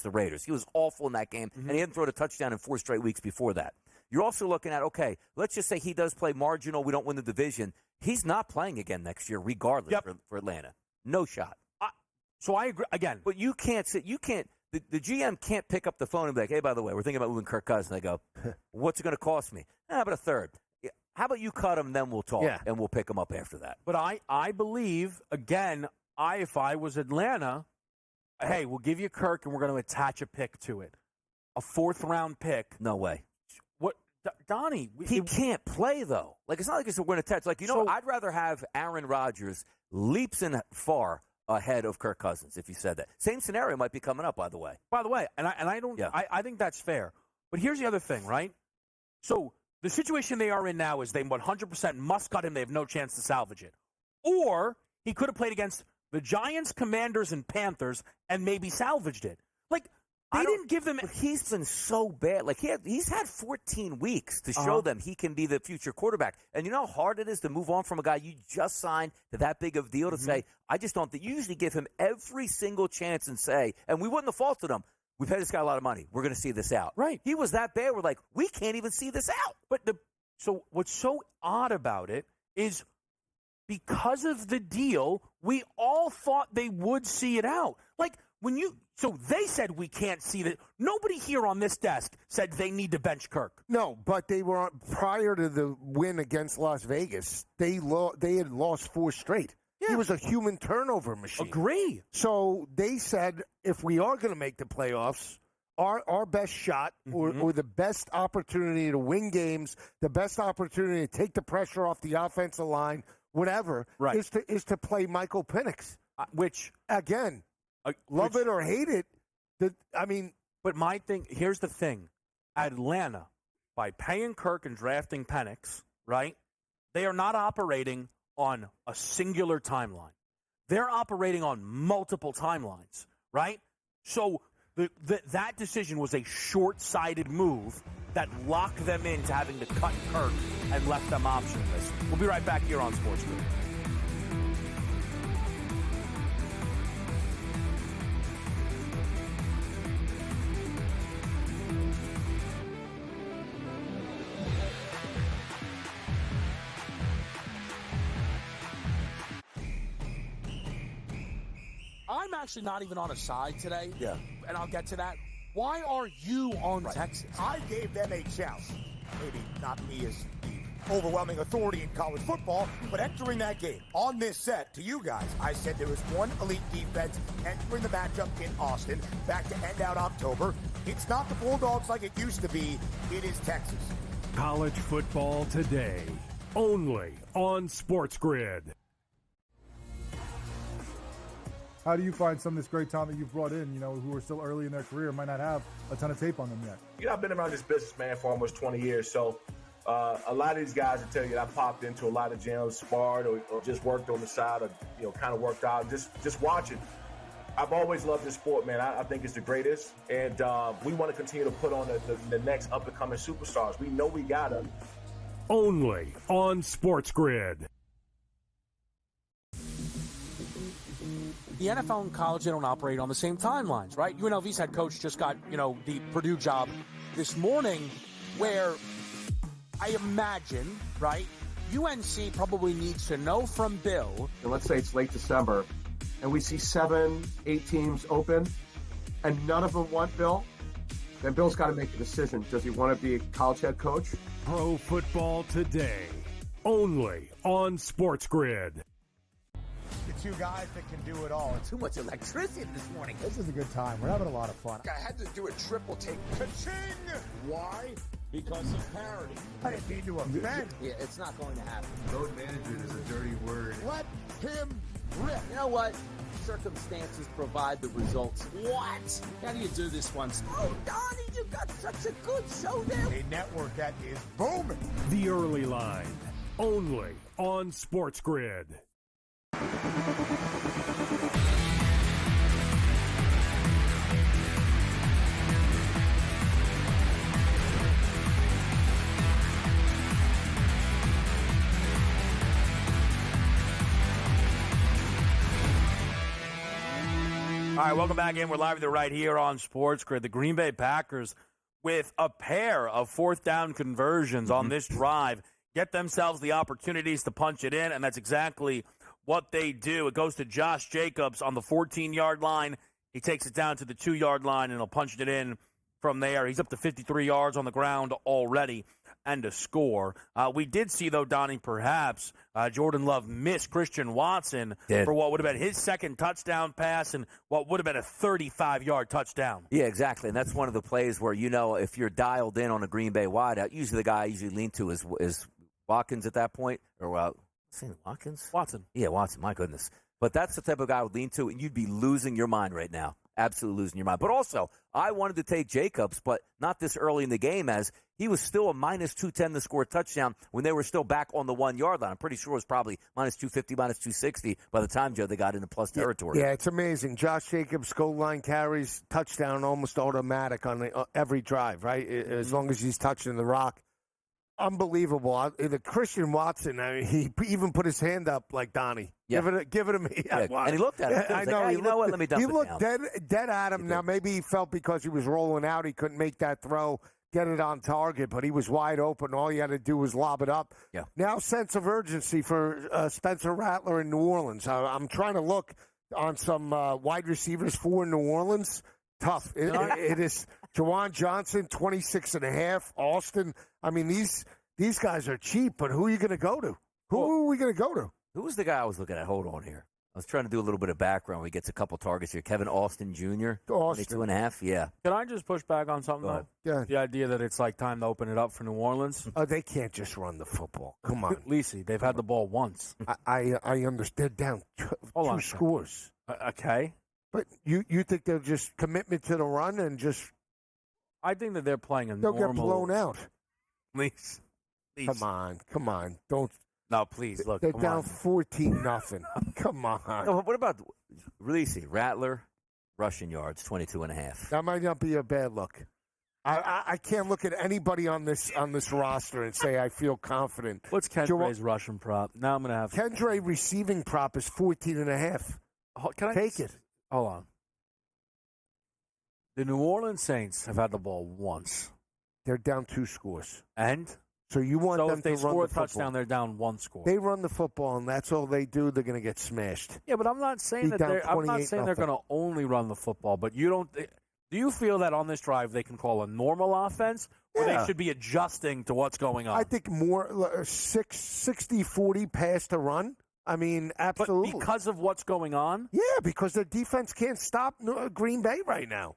the Raiders. He was awful in that game, and he hadn't thrown a touchdown in 4 straight weeks before that. You're also looking at, okay, let's just say he does play marginal, we don't win the division. He's not playing again next year regardless for Atlanta. No shot. So I agree, again. But the GM can't pick up the phone and be like, hey, by the way, we're thinking about moving Kirk Cousins. They go, what's it going to cost me? How about a third? How about you cut him, then we'll talk, and we'll pick him up after that. But I believe, again, if I was Atlanta, hey, we'll give you Kirk, and we're going to attach a pick to it. A 4th-round pick. No way. What, Donnie? He can't play, though. Like, it's not like it's a win attach. Like, I'd rather have Aaron Rodgers leaps in far ahead of Kirk Cousins, if you said that. Same scenario might be coming up, by the way. I think that's fair. But here's the other thing, right? So the situation they are in now is they 100% must cut him. They have no chance to salvage it. Or he could have played against the Giants, Commanders, and Panthers and maybe salvaged it. Like, they didn't give them. He's been so bad. Like, he's had 14 weeks to show them he can be the future quarterback. And you know how hard it is to move on from a guy you just signed to that big of a deal to say, I just don't think. You usually give him every single chance and say, and we wouldn't have faulted him. We paid this guy a lot of money. We're going to see this out. Right. He was that bad. We're like, we can't even see this out. But so what's so odd about it is because of the deal, we all thought they would see it out. Like, so they said we can't see that. Nobody here on this desk said they need to bench Kirk. No, but they were prior to the win against Las Vegas. They had lost 4 straight. Yeah. He was a human turnover machine. Agree. So they said if we are going to make the playoffs, our best shot or the best opportunity to win games, the best opportunity to take the pressure off the offensive line, whatever, is to play Michael Penix. Which again. Love it or hate it. But my thing, here's the thing. Atlanta, by paying Kirk and drafting Penix, right, they are not operating on a singular timeline. They're operating on multiple timelines, right? So that decision was a short-sighted move that locked them into having to cut Kirk and left them optionless. We'll be right back here on SportsGrid. I'm actually not even on a side today. Yeah. And I'll get to that. Why are you on Texas? I gave them a chance. Maybe not me as the overwhelming authority in college football, but entering that game on this set to you guys, I said there was one elite defense entering the matchup in Austin back to end out October. It's not the Bulldogs like it used to be. It is Texas. College football today, only on SportsGrid. How do you find some of this great talent that you've brought in, who are still early in their career, might not have a ton of tape on them yet? I've been around this business, man, for almost 20 years. So a lot of these guys will tell you that I popped into a lot of gyms, sparred or just worked on the side or, kind of worked out, just watching. I've always loved this sport, man. I think it's the greatest. And we want to continue to put on the next up-and-coming superstars. We know we got them. Only on SportsGrid. The NFL and college, they don't operate on the same timelines, right? UNLV's head coach just got, the Purdue job this morning, where I imagine, right, UNC probably needs to know from Bill. And let's say it's late December, and we see 7, 8 teams open, and none of them want Bill. Then Bill's got to make a decision. Does he want to be a college head coach? Pro football today, only on SportsGrid. The two guys that can do it all. Too much electricity this morning. This is a good time. We're having a lot of fun. I had to do a triple take. Ka-ching! Why? Because of parity. I didn't mean to offend. Yeah, it's not going to happen. Load management is a dirty word. Let him rip. You know what? Circumstances provide the results. What? How do you do this one? Oh, Donnie, you got such a good show there. A network that is booming. The Early Line, only on SportsGrid. All right, welcome back in. We're live right here on SportsGrid. The Green Bay Packers, with a pair of fourth down conversions on this drive, get themselves the opportunities to punch it in, and that's exactly what they do. It goes to Josh Jacobs on the 14-yard line. He takes it down to the 2-yard line, and he'll punch it in from there. He's up to 53 yards on the ground already and a score. We did see, though, Donnie, perhaps Jordan Love miss Christian Watson for what would have been his second touchdown pass and what would have been a 35-yard touchdown. Yeah, exactly. And that's one of the plays where, if you're dialed in on a Green Bay wideout, usually the guy I usually lean to is Watkins at that point. Or, Watkins? Watson. Yeah, Watson. My goodness. But that's the type of guy I would lean to, and you'd be losing your mind right now. Absolutely losing your mind. But also, I wanted to take Jacobs, but not this early in the game, as he was still a minus 210 to score a touchdown when they were still back on the 1-yard line. I'm pretty sure it was probably minus 250, minus 260 by the time, Joe, they got into plus territory. Yeah, it's amazing. Josh Jacobs, goal line carries, touchdown almost automatic on every drive, right? As long as he's touching the rock. Unbelievable. The Christian Watson, he even put his hand up like Donnie. Yeah. Give it to me. Yeah. And he looked at him. I know. You know what? Let me dump it down. He looked dead at him. Now, maybe he felt because he was rolling out, he couldn't make that throw, get it on target, but he was wide open. All he had to do was lob it up. Yeah. Now, sense of urgency for Spencer Rattler in New Orleans. I'm trying to look on some wide receivers for New Orleans. Tough. It is. Jawan Johnson, 26.5. Austin. I mean, these guys are cheap, but who are you going to go to? Who are we going to go to? Who was the guy I was looking at? Hold on here. I was trying to do a little bit of background. He gets a couple targets here. Kevin Austin Jr., 22.5. Yeah. Can I just push back on something, though? Yeah. The idea that it's like time to open it up for New Orleans. Oh, they can't just run the football. Come on. Lisi, they've had the ball once. I understand. They're down two scores. Okay. But you think they'll just commitment to the run and just... I think that they're playing They'll get blown out. Please. Come on. Don't... No, please, look. They're down 14-0. Come on. No, what about Lisi? Rattler, rushing yards, 22.5. That might not be a bad look. I can't look at anybody on this roster and say I feel confident. What's Kendre's rushing prop? Now I'm going to have... Kendre receiving prop is 14.5. Can I take it? Hold on. The New Orleans Saints have had the ball once. They're down 2 scores. And? So you want them if they to run score the a touchdown, they're down 1 score. They run the football, and that's all they do. They're going to get smashed. Yeah, but I'm not saying that they're going to only run the football. But you don't. Do you feel that on this drive they can call a normal offense, or they should be adjusting to what's going on? I think more 60-40 pass to run. I mean, absolutely. But because of what's going on? Yeah, because their defense can't stop Green Bay right now.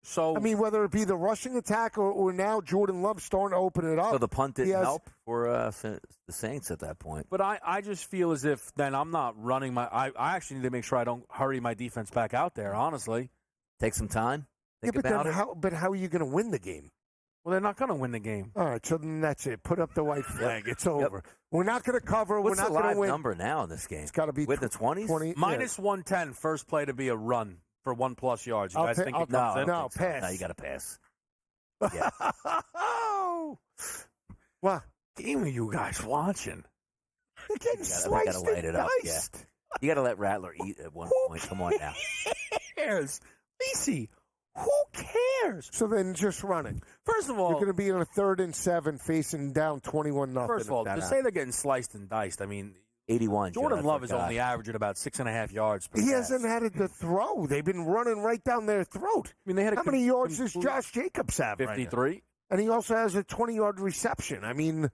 So I mean, whether it be the rushing attack or now Jordan Love starting to open it up. So the punt didn't help for the Saints at that point. But I just feel as if then I'm not running my – I actually need to make sure I don't hurry my defense back out there, honestly. Take some time. Think but about then it. how are you going to win the game? Well, they're not going to win the game. All right, so then that's it. Put up the white flag. It's over. We're not going to cover. What's We're not the going to win. number now in this game? It's got to be with the 20s? 20, Minus 110, first play to be a run for 1+ yards. You guys think it comes in? No, pass. No, you got to pass. Yeah. What game are you guys watching? They're getting sliced light and it up. diced. Yeah. You got to let Rattler eat at one point. Come on now. Who cares? Lisi, who cares? So then just run it. First of all, you're going to be on a 3rd and 7 facing down 21-0. First of all, to say they're getting sliced and diced, I mean, 81. Jordan Love is only averaging about 6.5 yards per He pass. hasn't had it to throw. They've been running right down their throat. I mean, they had how many yards does Josh Jacobs have? 53. Right, and he also has a 20-yard reception. I mean, no,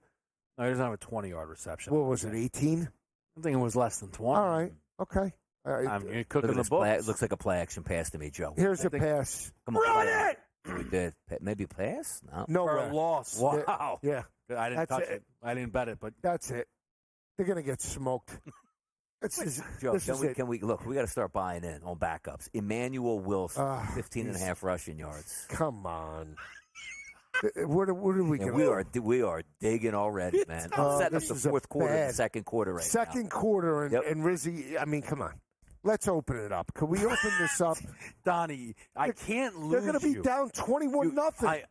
he doesn't have a 20-yard reception. What was it? 18? I think it was less than 20. All right. Okay. You're cooking the books. It looks like a play action pass to me, Joe. Here's a pass. Come on, run it. We did. Maybe pass? No, for a loss. Wow. Yeah. I didn't touch it. I didn't bet it, but that's it. They're gonna get smoked. Joe, can we look? We got to start buying in on backups. Emmanuel Wilson, 15.5 rushing yards. Come on. What are we going to do? We are digging already, man. I'm setting up the fourth quarter, the second quarter right now. Second quarter, and Rizzy, I mean, come on. Let's open it up. Can we open this up? Donnie, I can't lose. They're going to be down 21-0.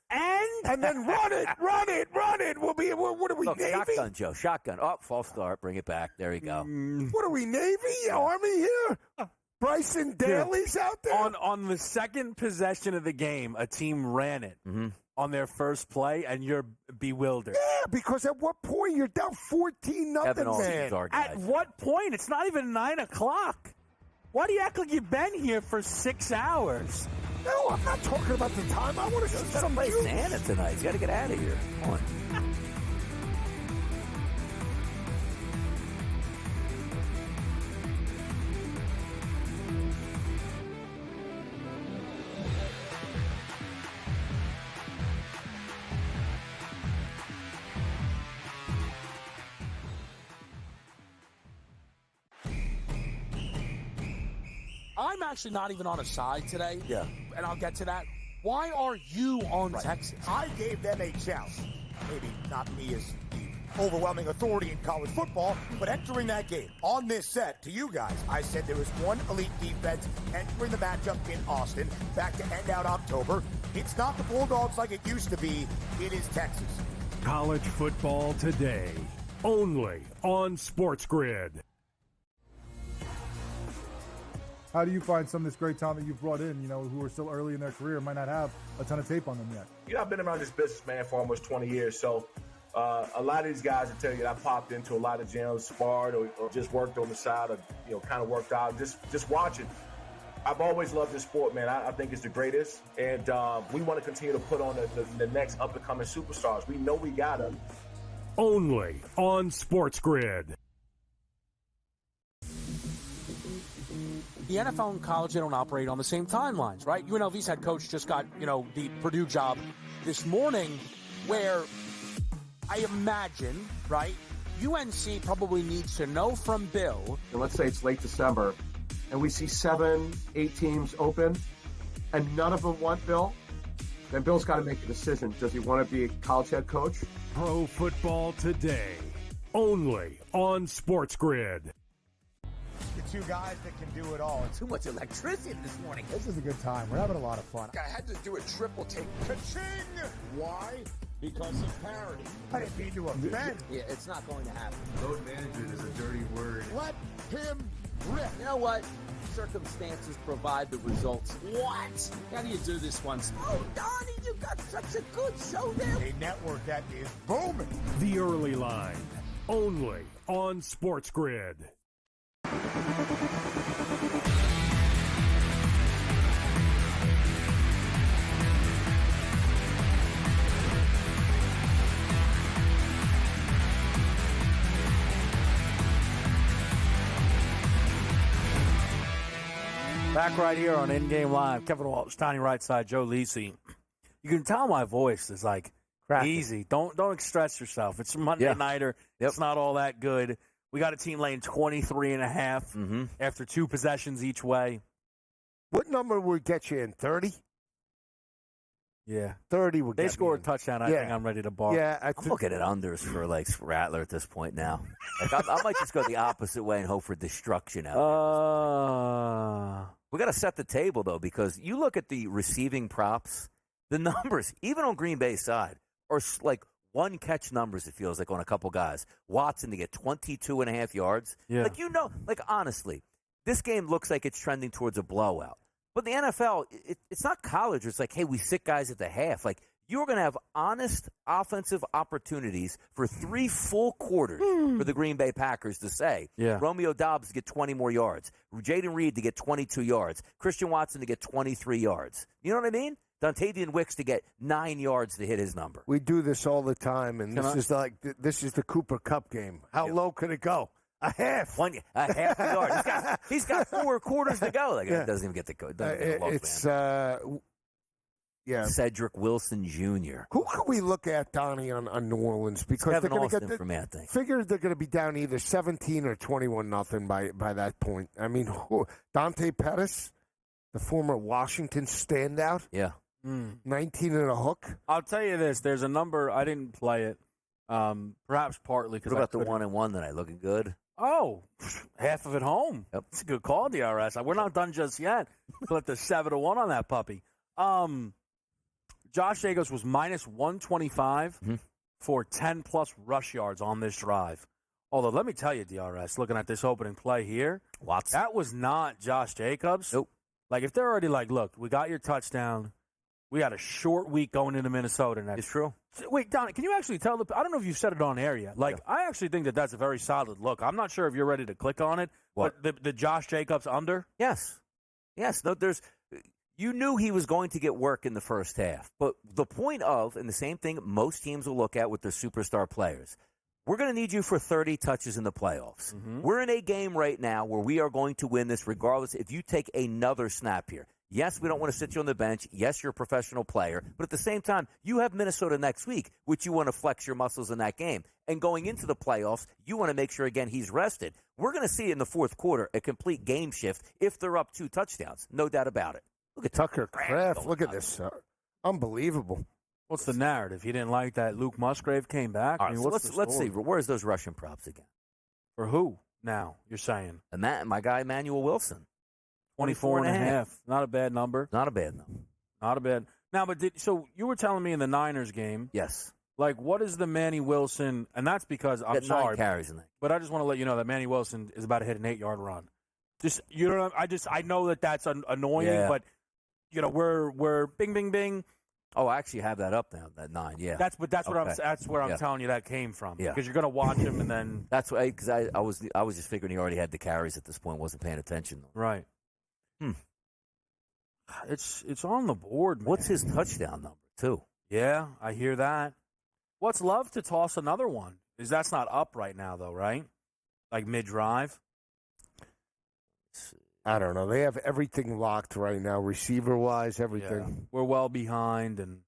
And then run it. We'll be. What are we, Look, Navy? shotgun, Joe. Shotgun. Oh, false start. Bring it back. There you go. What are we, Navy? Army here? Bryson Daly's out there? On the second possession of the game, a team ran it on their first play, and you're bewildered. Yeah, because at what point you're down 14-0, man? At what point? It's not even 9 o'clock. Why do you act like you've been here for 6 hours? No, I'm not talking about the time. I want to see some play Santa tonight. You got to get out of here. Come on. I'm actually not even on a side today. Yeah. And I'll get to that. Why are you on Texas? I gave them a chance. Maybe not me as the overwhelming authority in college football, but entering that game on this set to you guys, I said there was one elite defense entering the matchup in Austin back to end out October. It's not the Bulldogs like it used to be. It is Texas. College football today, only on SportsGrid. How do you find some of this great talent that you've brought in, who are still early in their career and might not have a ton of tape on them yet? I've been around this business, man, for almost 20 years. So a lot of these guys will tell you that I popped into a lot of gyms, sparred or just worked on the side or, kind of worked out, just watching. I've always loved this sport, man. I think it's the greatest. And we want to continue to put on the next up-and-coming superstars. We know we got them. Only on SportsGrid. The NFL and college, they don't operate on the same timelines, right? UNLV's head coach just got, the Purdue job this morning, where I imagine, right, UNC probably needs to know from Bill. And let's say it's late December, and we see 7, 8 teams open, and none of them want Bill. Then Bill's got to make a decision. Does he want to be a college head coach? Pro football today, only on SportsGrid. The two guys that can do it all. Too much electricity this morning. This is a good time. We're having a lot of fun. I had to do a triple take. Ka-ching! Why? Because of parity. I didn't mean to offend. Yeah, it's not going to happen. Load management is a dirty word. Let him rip. You know what? Circumstances provide the results. What? How do you do this one? Oh, Donnie, you got such a good show there. A network that is booming. The Early Line, only on SportsGrid. Back right here on In Game Live. Kevin Walsh, Donnie Rightside, Joe Lisi. You can tell my voice is like easy. Don't stress yourself. It's a Monday nighter. Yep. It's not all that good. We got a team laying 23.5 after 2 possessions each way. What number would get you in? 30? Yeah. 30 would get They score a me in. touchdown. I think I'm ready to bark. Yeah, I'm looking at unders for Rattler at this point now. I might just go the opposite way and hope for destruction out there. We got to set the table, though, because you look at the receiving props, the numbers, even on Green Bay's side, are like one-catch numbers, it feels like, on a couple guys. Watson to get 22.5 yards. Yeah. Honestly, this game looks like it's trending towards a blowout. But the NFL, it's not college. It's like, hey, we sit guys at the half. Like, you're going to have honest offensive opportunities for 3 full quarters for the Green Bay Packers to say, Romeo Doubs to get 20 more yards, Jaden Reed to get 22 yards, Christian Watson to get 23 yards. You know what I mean? Dontavian Wicks to get 9 yards to hit his number. We do this all the time, and this is the Cooper Cup game. How low could it go? A half. A half a yard. He's got 4 quarters to go. It doesn't even get the code. Cedric Wilson Jr. Who can we look at, Donnie, on New Orleans? Because Kevin they're going to Austin for me, I think. Figure they're going to be down either 17 or 21-0 by that point. I mean, Dante Pettis, the former Washington standout. Yeah. 19 and a hook. I'll tell you this. There's a number. I didn't play it. Perhaps partly because what about the 1-1 tonight? Looking good? Oh, half of it home. Yep. It's a good call, DRS. We're not done just yet. Put the 7-1 on that puppy. Josh Jacobs was minus 125 for 10-plus rush yards on this drive. Although, let me tell you, DRS, looking at this opening play here, that was not Josh Jacobs. Nope. Like, if they're already like, look, we got your touchdown. We had a short week going into Minnesota next. It's true. Wait, Donnie, can you actually tell I don't know if you've said it on air yet. Like, I actually think that's a very solid look. I'm not sure if you're ready to click on it. What? But the Josh Jacobs under? Yes. No, you knew he was going to get work in the first half. But the point of, and the same thing most teams will look at with their superstar players, we're going to need you for 30 touches in the playoffs. Mm-hmm. We're in a game right now where we are going to win this regardless if you take another snap here. Yes, we don't want to sit you on the bench. Yes, you're a professional player. But at the same time, you have Minnesota next week, which you want to flex your muscles in that game. And going into the playoffs, you want to make sure, again, he's rested. We're going to see in the fourth quarter a complete game shift if they're up 2 touchdowns. No doubt about it. Look at Tucker Kraft. Look at this. Unbelievable. What's the narrative? You didn't like that Luke Musgrave came back? All right, so let's see. Where's those Russian props again? For who now, you're saying? My guy, Emmanuel Wilson. 24.5. Not a bad number. Not a bad number. Not a bad. Now, but so you were telling me in the Niners game. Yes. Like, what is the Manny Wilson? And that's because I'm sorry, 9 carries in there. but I just want to let you know that Manny Wilson is about to hit an 8-yard run. Just I know that's annoying, but we're bing, bing, bing. Oh, I actually have that up now. That 9, yeah. That's where I'm telling you that came from. Yeah. Because you're going to watch him and then that's why because I was just figuring he already had the carries at this point. Wasn't paying attention. Right. It's on the board, man. What's his touchdown number, too? Yeah, I hear that. What's Love to toss another one? That's not up right now, though, right? Like mid-drive? I don't know. They have everything locked right now, receiver-wise, everything. Yeah. We're well behind, and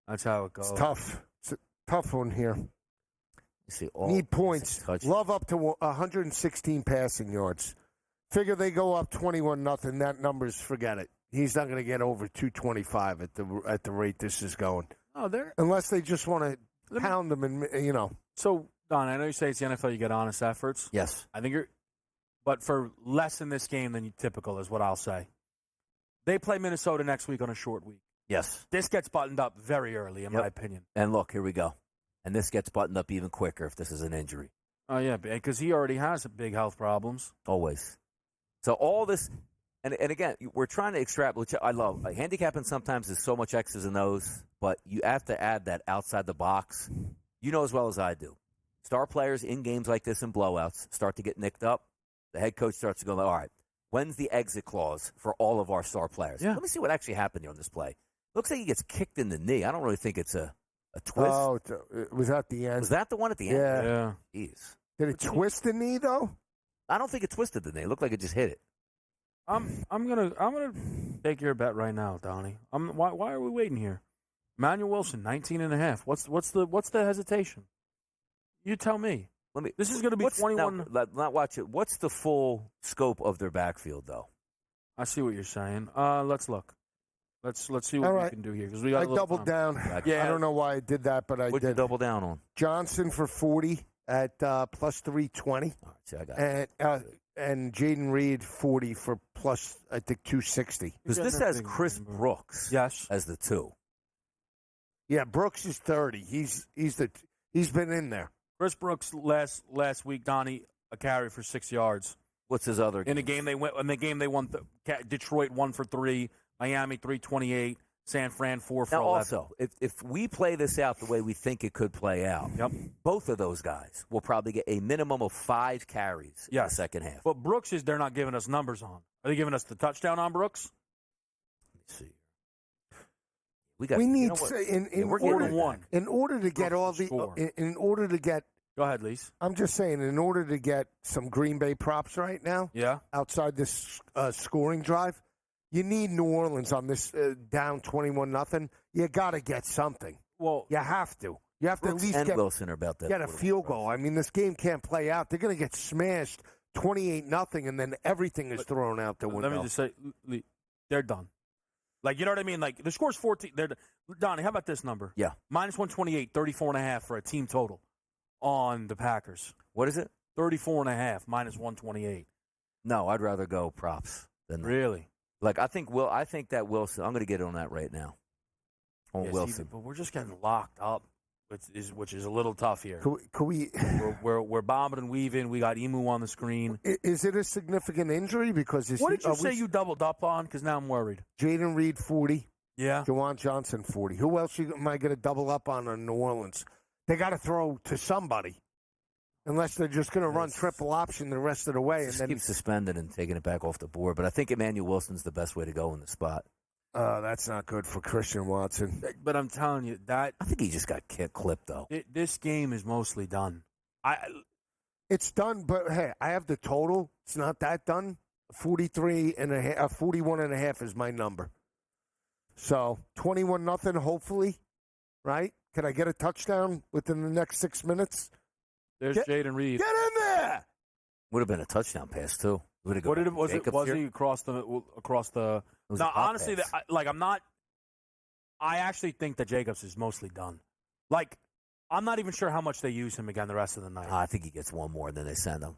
that's how it goes. It's tough. It's a tough one here. See, need points. Love up to 116 passing yards. Figure they go up 21-0. That number's forget it. He's not going to get over 225 at the rate this is going. Oh, unless they just want to pound them and So, Don, I know you say it's the NFL. You get honest efforts. Yes, I think but for less in this game than typical is what I'll say. They play Minnesota next week on a short week. Yes, this gets buttoned up very early, in my opinion. And look, here we go. And this gets buttoned up even quicker if this is an injury. Oh yeah, because he already has big health problems. Always. So all this. And again, we're trying to extrapolate, which I love. Handicapping sometimes is so much X's and O's, but you have to add that outside the box. You know as well as I do. Star players in games like this and blowouts start to get nicked up. The head coach starts to go, all right, when's the exit clause for all of our star players? Yeah. Let me see what actually happened here on this play. Looks like he gets kicked in the knee. I don't really think it's a twist. Oh, it was at the end. Was that the one at the end? Yeah. Jeez. Did it twist the knee, though? I don't think it twisted the knee. It looked like it just hit it. I'm gonna take your bet right now, Donnie. Why are we waiting here? Manuel Wilson, 19.5. What's the hesitation? You tell me. This is going to be 21. Not watch it. What's the full scope of their backfield, though? I see what you're saying. Let's look. Let's see what we can do here because we got. I doubled down. Yeah, I don't know why I did that, but I did. What'd you double down on? Johnson for 40 at plus 320. All right, see, I got it. And Jaden Reed 40 for plus, I think, 260. Because this has Chris Brooks as the 2. Yeah, Brooks is 30. He's been in there. Chris Brooks last week, Donnie, a carry for 6 yards. What's his other? In the game they won. Detroit 1 for 3, Miami 328, San Fran 4 for 11. Also, if we play this out the way we think it could play out, both of those guys will probably get a minimum of 5 carries in the second half. But Brooks they're not giving us numbers on. Are they giving us the touchdown on Brooks? Let me see. We need in order to get Go ahead, Lise. I'm just saying, in order to get some Green Bay props right now, outside this scoring drive, you need New Orleans on this down 21-0. You got to get something. Well, you have to. You have to Brooks at least and Wilson are about that. Get a field goal. I mean, this game can't play out. They're going to get smashed 28-0, and then everything is thrown out the window. Let me just say, they're done. Like, you know what I mean? Like, the score's 14. Donnie, how about this number? Yeah. Minus 128, 34.5 for a team total on the Packers. What is it? 34.5, minus 128. No, I'd rather go props than that. Really? Like, I think that Wilson, I'm going to get on that right now. On Wilson. But we're just getting locked up. which is a little tough here. Could we we're bombing and weaving. We got Emu on the screen. Is it a significant injury? Because what did you say you doubled up on? Because now I'm worried. Jaden Reed 40. Yeah. Juwan Johnson 40. Who else am I going to double up on in New Orleans? They got to throw to somebody. Unless they're just going to run triple option the rest of the way. Just and then keep suspended and taking it back off the board. But I think Emmanuel Wilson's the best way to go in the spot. That's not good for Christian Watson. But I'm telling you, I think he just got clipped, though. This game is mostly done. It's done, but hey, I have the total. It's not that done. 41.5 is my number. So 21-0, hopefully, right? Can I get a touchdown within the next 6 minutes? There's Jaden Reed. Get in there! Would have been a touchdown pass too. Was he across the? No, honestly, I'm not. I actually think that Jacobs is mostly done. Like, I'm not even sure how much they use him again the rest of the night. I think he gets one more than they send him.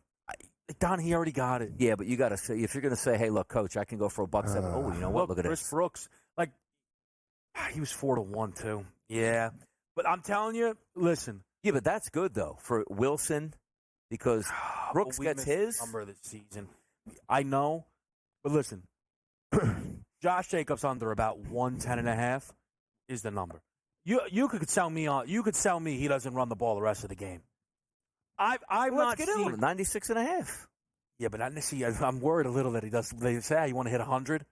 Don, he already got it. Yeah, but you got to say, if you're going to say, "Hey, look, coach, I can go for $1.7." Oh, you know what? Look at Chris this. Brooks, he was 4-1 too. Yeah, but I'm telling you, listen. Yeah, but that's good though for Wilson because Brooks gets his number of the season. I know, but listen, Josh Jacobs under about 110.5 is the number. You could sell me on. You could sell me he doesn't run the ball the rest of the game. I'm not get seeing 96.5. Yeah, but I'm worried a little that he does. They say you want to hit 100.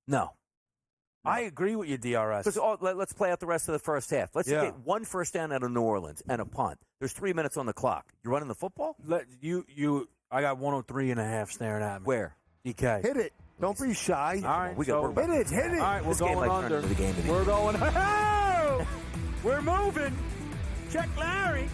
No. I agree with you, DRS. Let's play out the rest of the first half. Let's get one first down out of New Orleans and a punt. There's 3 minutes on the clock. You running the football? I got 103.5 staring at me. Where? DK. Hit it. Don't be shy. All right, hit it. All right, we're this game going might turn under. into the game of the We're year. going. Oh! We're moving. Check Larry.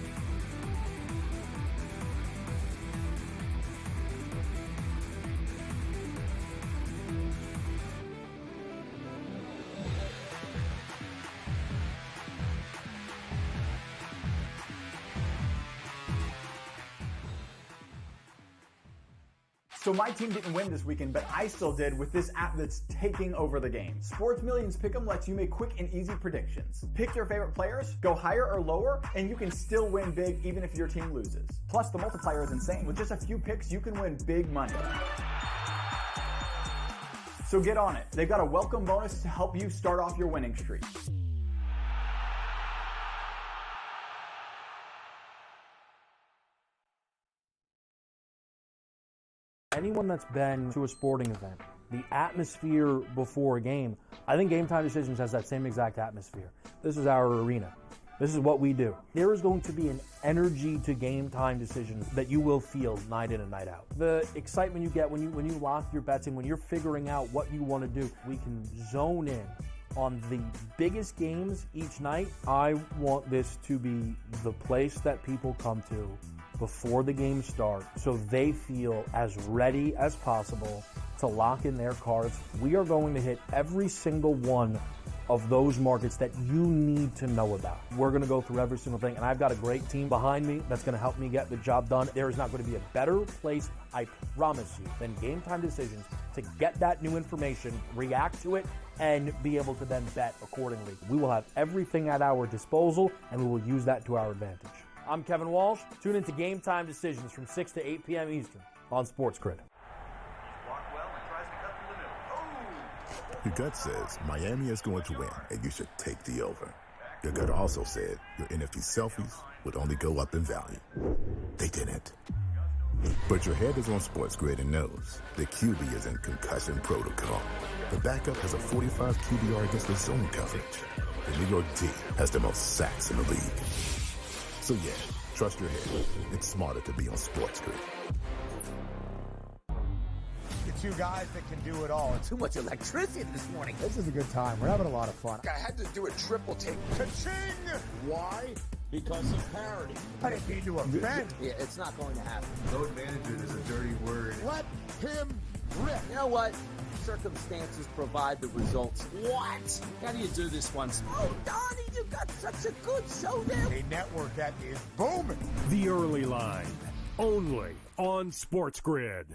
So my team didn't win this weekend, but I still did with this app that's taking over the game. Sports Millions Pick'em lets you make quick and easy predictions. Pick your favorite players, go higher or lower, and you can still win big even if your team loses. Plus, the multiplier is insane. With just a few picks, you can win big money. So get on it. They've got a welcome bonus to help you start off your winning streak. Anyone that's been to a sporting event, the atmosphere before a game, I think Game Time Decisions has that same exact atmosphere. This is our arena. This is what we do. There is going to be an energy to Game Time Decisions that you will feel night in and night out. The excitement you get when you lock your bets in, when you're figuring out what you want to do, we can zone in on the biggest games each night. I want this to be the place that people come to before the games start so they feel as ready as possible to lock in their cards. We are going to hit every single one of those markets that you need to know about. We're going to go through every single thing, and I've got a great team behind me that's going to help me get the job done. There is not going to be a better place, I promise you, than Game Time Decisions to get that new information, react to it, and be able to then bet accordingly. We will have everything at our disposal, and we will use that to our advantage. I'm Kevin Walsh. Tune into Game Time Decisions from 6 to 8 p.m. Eastern on SportsGrid. Your gut says Miami is going to win, and you should take the over. Your gut also said your NFT selfies would only go up in value. They didn't. But your head is on SportsGrid and knows the QB is in concussion protocol. The backup has a 45 QBR against the zone coverage. The New York D has the most sacks in the league. So yeah, trust your head. It's smarter to be on SportsGrid. The two guys that can do it all. Too much electricity this morning. This is a good time. We're having a lot of fun. I had to do a triple take. Ka-ching! Why? Because of parity. I didn't mean to offend. Yeah, it's not going to happen. Load management is a dirty word. Let him rip. You know what? Circumstances provide the results. What? How do you do this one? Oh, Donnie, you got such a good show there. A network that is booming. The Early Line, only on SportsGrid.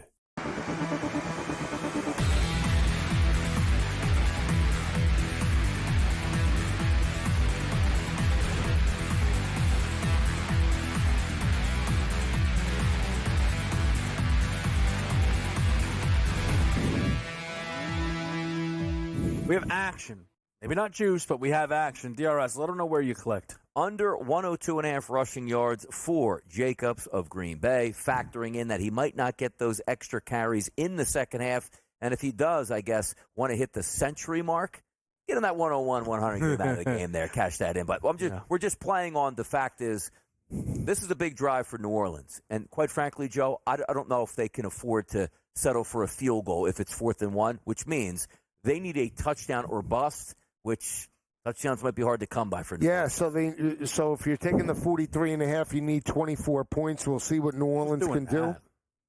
We have action. Maybe not juice, but we have action. DRS, let them know where you clicked. Under 102.5 rushing yards for Jacobs of Green Bay, factoring in that he might not get those extra carries in the second half. And if he does, I guess, want to hit the century mark, get him that 101, 100, get him out of the game there, cash that in. But we're just playing on the fact is this is a big drive for New Orleans. And quite frankly, Joe, I don't know if they can afford to settle for a field goal if it's 4th and 1, which means they need a touchdown or bust, which touchdowns might be hard to come by for New Orleans. So if you're taking the 43.5, you need 24 points. We'll see what New Orleans can do.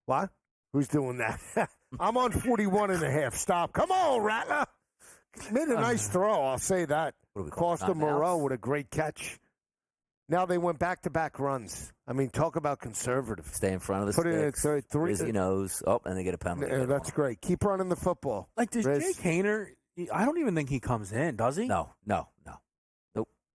What? Who's doing that? I'm on 41.5. Stop. Come on, Rattler. Made a nice throw. I'll say that. Costa Moreau with a great catch. Now they went back-to-back runs. I mean, talk about conservative. Stay in front of the Put sticks. it at 3. Rizzy knows. Oh, and they get a penalty. That's great. Keep running the football. Like, does Jake Haener, I don't even think he comes in, does he? No. Nope.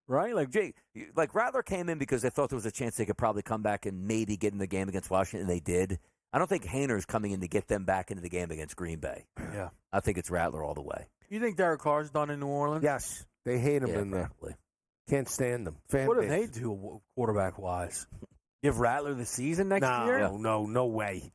Right? Like Rattler came in because they thought there was a chance they could probably come back and maybe get in the game against Washington, and they did. I don't think Haener's coming in to get them back into the game against Green Bay. Yeah. I think it's Rattler all the way. You think Derek Carr's done in New Orleans? Yes. They hate him in there. Probably. Can't stand them. What do they do quarterback-wise? Give Rattler the season next year? No way.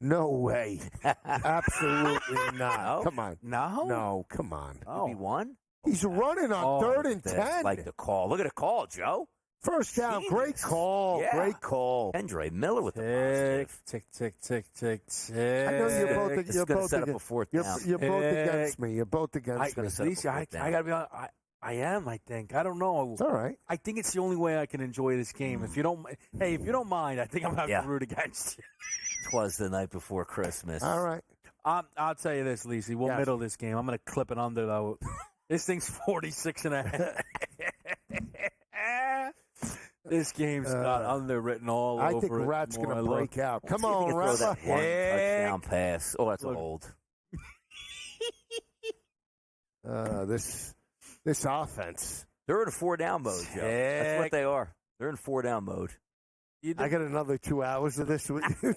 No way. Absolutely not. No? Come on. No, come on. He won? He's running on 3rd and 10. Like the call. Look at the call, Joe. First down. Great call. Yeah. Great call. Andre Miller with the positive. Tick. I know you're both This is going to set up a 4th down. You're both against me. You're both against me. Lisa, I got to be honest. I am, I think. I don't know. It's all right. I think it's the only way I can enjoy this game. If you don't mind, I think I'm going to root against you. Twas the night before Christmas. All right. I'll tell you this, Lisi. We'll middle this game. I'm going to clip it under, though. This thing's 46.5. This game's got underwritten all over it. I think Rat's going to break out. Come on, Rat. Rat. One touchdown pass. Oh, that's a hold. This offense. They're in 4-down mode, Joe. That's what they are. They're in 4-down mode. I got another 2 hours of this with you.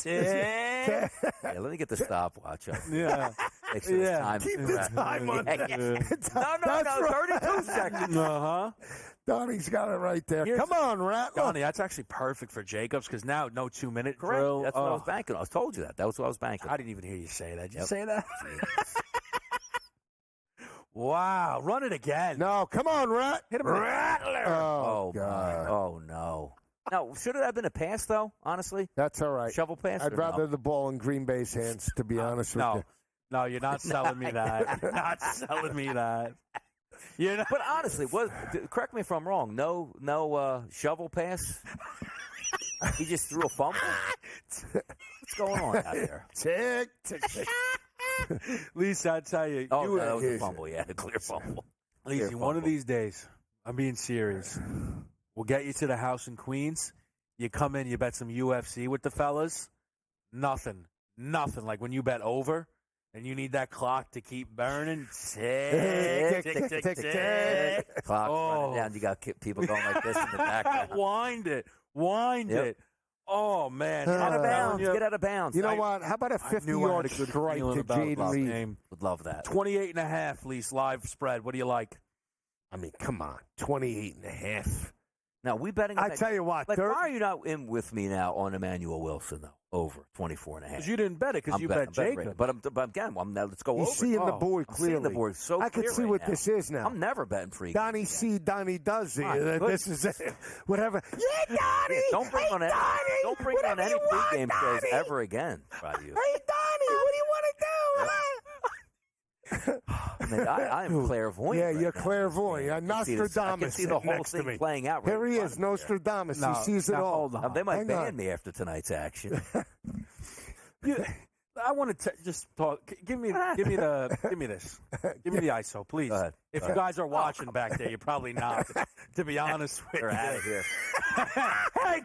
Yeah, let me get the stopwatch up. Yeah. Make sure it's time. Keep the time on. No, 32 seconds. Uh-huh. Donnie's got it right there. Come on, Rat. Donnie, that's actually perfect for Jacobs because now no 2-minute drill. That's what I was banking on. I told you that. That was what I was banking on. I didn't even hear you say that. Did you say that? Wow. Run it again. No, come on, Rat. Hit him. Rattler. Oh, God. Oh, no. Now, should it have been a pass, though, honestly? That's all right. Shovel pass? I'd rather the ball in Green Bay's hands, to be honest with you. No, you're not selling me that. You're not selling me that. But honestly, correct me if I'm wrong. No shovel pass? He just threw a fumble? What's going on out there? Tick. Lisa, I tell you. Oh, that was a fumble. Yeah, a clear fumble. Lisa, one of these days, I'm being serious. We'll get you to the house in Queens. You come in, you bet some UFC with the fellas. Nothing. Like when you bet over and you need that clock to keep burning. Tick. Clock running down. You got people going like this in the background. Wind it. Oh, man. Get out of bounds. You know what? How about a 50-yard strike to Jaden Reed? Would love that. 28.5, Lise, live spread. What do you like? I mean, come on. 28.5. Now, we betting. I tell you what. Why are you not in with me now on Emmanuel Wilson, though? Over 24.5. Because you didn't bet it, because you bet Jacob. But again, let's go over. He's seeing the board clearly. I'm seeing the board so clear. I can see what this is now. I'm never betting free. Donnie does. This is it. Whatever. Yeah, Donnie. Don't bring on any pregame shows ever again. By you. Hey, Donnie, what do you want to do? I am clairvoyant. Yeah, you're clairvoyant. Nostradamus. I can see the whole thing playing out. Here he is, Nostradamus. He sees it all. They might ban me after tonight's action. I want to just talk. Give me this. Give me the ISO, please. If you guys are watching back there, you're probably not. To be honest with you, they're out of here. Hey,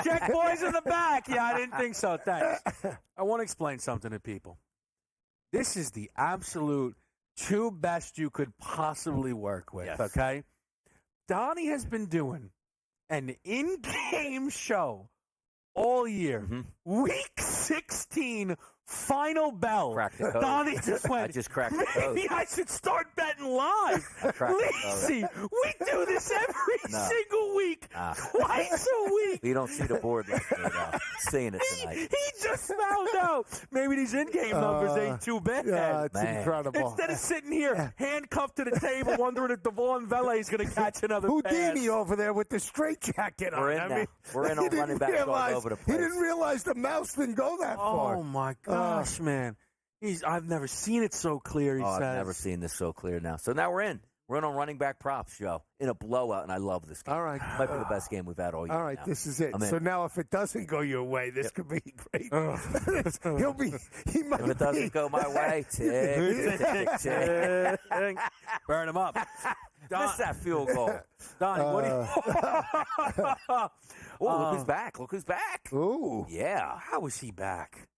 check, boys in the back. Yeah, I didn't think so. Thanks. I want to explain something to people. This is the absolute two best you could possibly work with, okay? Donnie has been doing an in-game show all year. Week 16 Final bell. Cracked the code. Donnie just went. I just cracked the code. Maybe I should start betting live. Lisi, we do this every single week, twice a week. You don't see the board like me, though. Seeing it tonight. He just found out. Maybe these in-game numbers ain't too bad. Yeah, it's incredible. Instead of sitting here handcuffed to the table wondering if Devon Vele is going to catch another Houdini pass. over there with the straitjacket on. We're in now. We're in on running back all over the place. He didn't realize the mouse didn't go that far. Oh, my gosh, man. I've never seen it so clear, he says. I've never seen this so clear now. So now we're in. We're in on running back props, Joe, in a blowout, and I love this game. All right. Might be the best game we've had all year. All right, now. this is it. I'm in. So now if it doesn't go your way, this could be great. He might If it doesn't go my way, tick, tick, tick, tick. Burn him up. Miss that field goal. Donnie, what do you... Oh, look who's back. Look who's back. Ooh. Yeah. How is he back?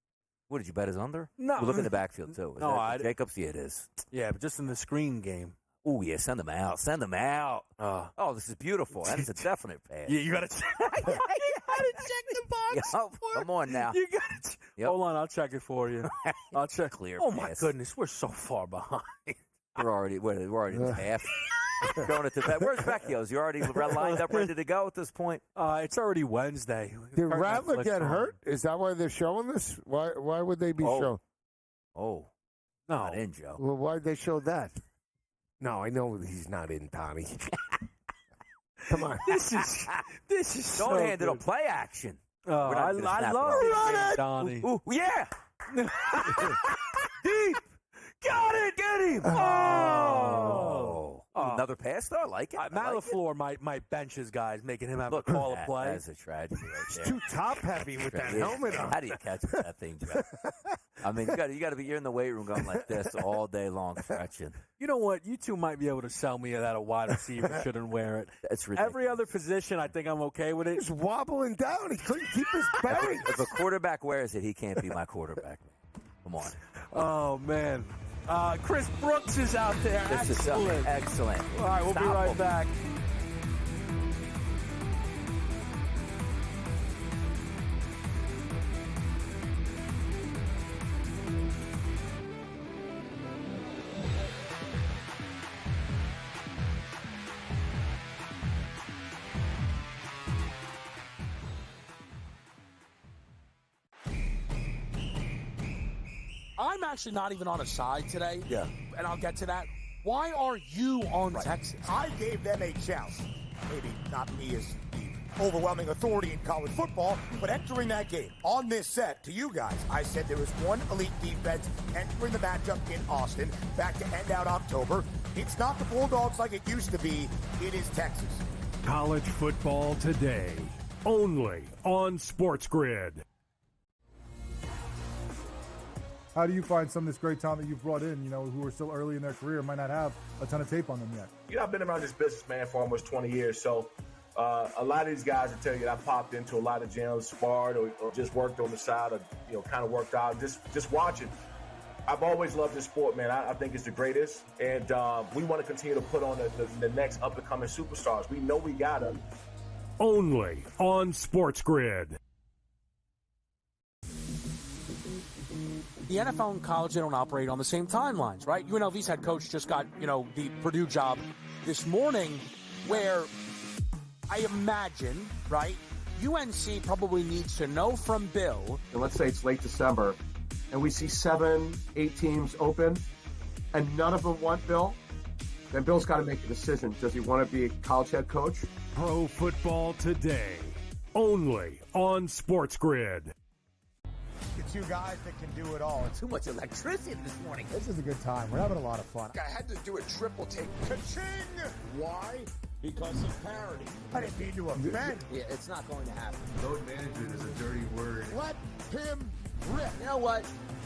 What, did you bet his under? No. We'll look in the backfield, too. Is No, that Jacobs? Yeah, it is. Yeah, but just in the screen game. Oh, yeah, send them out. Send them out. Oh, this is beautiful. That is a definite pass. Yeah, you got to check. You got to check the box. Come on now. You got to. Hold on, I'll check it for you. I'll check. Clear Oh my pass. goodness, we're so far behind. We're already in the half. Going it to bed. Where's Vecchio? Is he already lined up, ready to go at this point? It's already Wednesday. Did Rattler get hurt? Is that why they're showing this? Why would they be showing? Oh, no, not in, Joe. Well, why'd they show that? No, I know he's not in, Donnie. Come on. This is so Don't hand it a good. play action. I love it, Donnie. Ooh, yeah. Deep. Got it. Get him. Oh. Another pass, though? I like it. Matt LaFleur might bench his guys, making him have to call a play. That's a tragedy right there. Too top heavy with that helmet on. How do you catch that thing, Joe? I mean, you got to be. You're in the weight room going like this all day long, stretching. You know what? You two might be able to sell me that a wide receiver shouldn't wear it. That's ridiculous. Every other position, I think I'm okay with it. He's wobbling down. He couldn't keep his bearings. If a quarterback wears it, he can't be my quarterback. Come on. Oh man. Chris Brooks is out there. Excellent. Excellent. All right, we'll be right back. I'm actually not even on a side today. Yeah. And I'll get to that. Why are you on Texas? I gave them a chance. Maybe not me as the overwhelming authority in college football, but entering that game on this set to you guys, I said there was one elite defense entering the matchup in Austin back to end out October. It's not the Bulldogs like it used to be. It is Texas. College football today, only on SportsGrid. How do you find some of this great talent that you've brought in, who are still early in their career, might not have a ton of tape on them yet? I've been around this business, man, for almost 20 years. So a lot of these guys will tell you that I popped into a lot of gyms, sparred, or just worked on the side, or, kind of worked out, just watching. I've always loved this sport, man. I think it's the greatest. And we want to continue to put on the next up-and-coming superstars. We know we got them. Only on SportsGrid. The NFL and college, they don't operate on the same timelines, right? UNLV's head coach just got, the Purdue job this morning, where I imagine, right, UNC probably needs to know from Bill. And let's say it's late December, and we see 7, 8 teams open, and none of them want Bill. Then Bill's got to make a decision. Does he want to be a college head coach? Pro football today, only on SportsGrid. The two guys that can do it all. It's Too much electricity this morning. This is a good time. We're having a lot of fun. I had to do a triple take. Ka-ching! Why? Because of parity. I didn't mean to offend. Yeah, it's not going to happen. Load management is a dirty word. Let him rip. You know what?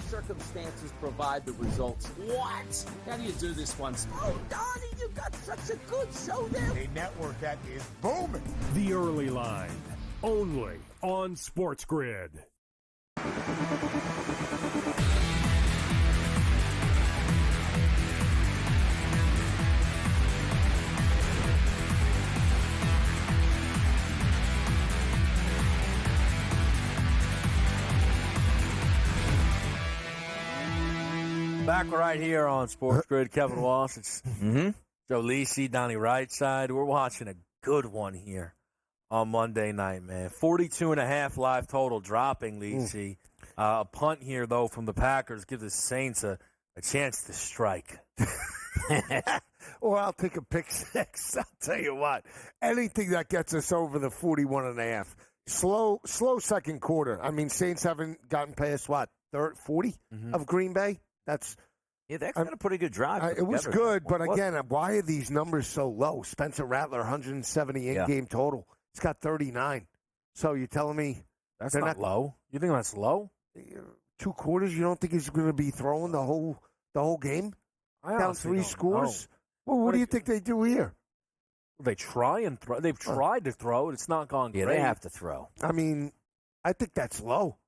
Circumstances provide the results. What? How do you do this one? Oh, Donnie, you got such a good show there. A network that is booming. The Early Line, only on SportsGrid. Back right here on SportsGrid, Kevin Walsh. It's Joe Lisi, Donnie Rightside. We're watching a good one here on Monday night, man. 42.5 live total dropping, Lisi. A punt here, though, from the Packers gives the Saints a chance to strike. Or I'll take a pick six. I'll tell you what. Anything that gets us over the 41.5. Slow second quarter. I mean, Saints haven't gotten past, 40 of Green Bay? That's got a pretty good drive. It was good, but again, why are these numbers so low? Spencer Rattler, 170 in-game total. He's got 39. So you're telling me that's not low? You think that's low? 2 quarters, you don't think he's going to be throwing the whole game? Down 3 scores? Well, what do you think they do here? They try and throw. They've tried to throw it. It's not gone great. Yeah, they have to throw. I mean, I think that's low.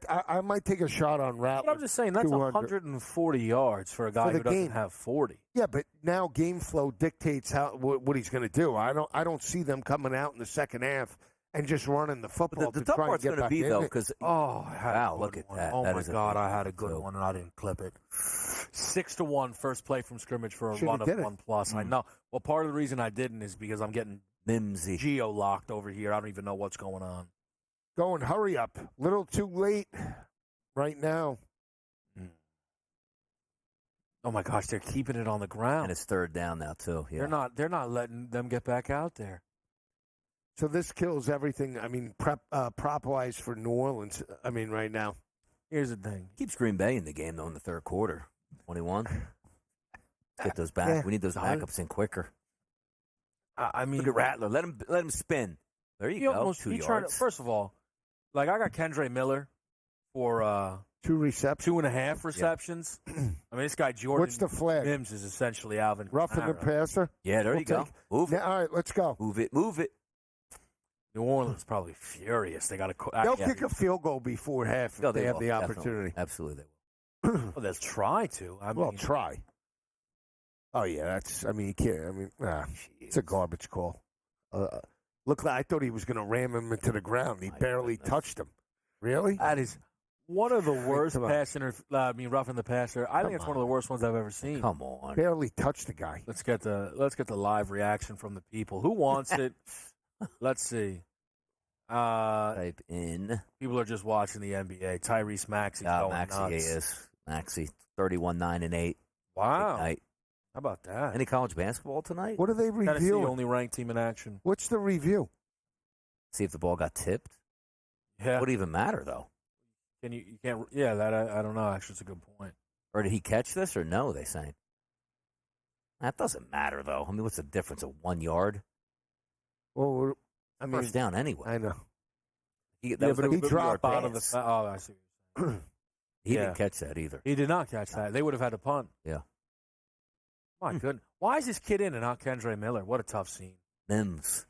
I might take a shot on Rattler. But I'm just saying, that's 140 yards for a guy who doesn't have 40. Yeah, but now game flow dictates what he's going to do. I don't see them coming out in the second half and just running the football. The tough part's going to be, though, because look at that. Oh, my God, I had a good one, and I didn't clip it. 6-1 first play from scrimmage for a run of 1+. I know. Well, part of the reason I didn't is because I'm getting mimsy, geo-locked over here. I don't even know what's going on. Going, hurry up. Little too late right now. Oh, my gosh, they're keeping it on the ground. And it's third down now, too. Yeah. They're not letting them get back out there. So this kills everything, I mean, prop-wise for New Orleans, I mean, right now. Here's the thing. Keeps Green Bay in the game, though, in the third quarter. 21. Get those back. Yeah. We need those backups in quicker. I mean, look at Rattler. Let him spin. There you go. 2 yards. First of all, I got Kendre Miller for 2 receptions, 2.5 receptions. I mean, this guy Jordan. What's the flag? Mims is essentially Alvin. Roughing the passer. Yeah, there you go. Move it. All right, let's go. Move it. New Orleans probably furious. They got to. They'll kick a field goal before half if they have the opportunity. Absolutely, they will. Well, they'll try to. Try. Oh yeah, that's. I mean, you can't. I mean, it's a garbage call. Look, I thought he was going to ram him into the ground. He barely touched him. Really? That is one of the worst roughing the passer. I think it's one of the worst ones I've ever seen. Come on, barely touched the guy. Let's get the live reaction from the people. Who wants it? Let's see. Type in. People are just watching the NBA. Tyrese Maxey's going nuts. Maxey, 31-9-8. Wow. Night. How about that? Any college basketball tonight? What are they reviewing? Tennessee, only ranked team in action. What's the review? See if the ball got tipped. Yeah. Would it even matter though? You can't. Yeah, that I don't know. Actually, it's a good point. Or did he catch this or no? They saying that doesn't matter though. I mean, what's the difference of 1 yard? Well, I mean, first down anyway. I know. He dropped out of the. Oh, I see. He didn't catch that either. He did not catch that. They would have had to punt. Yeah. My goodness. Why is this kid in and not Kendre Miller? What a tough scene. Mims.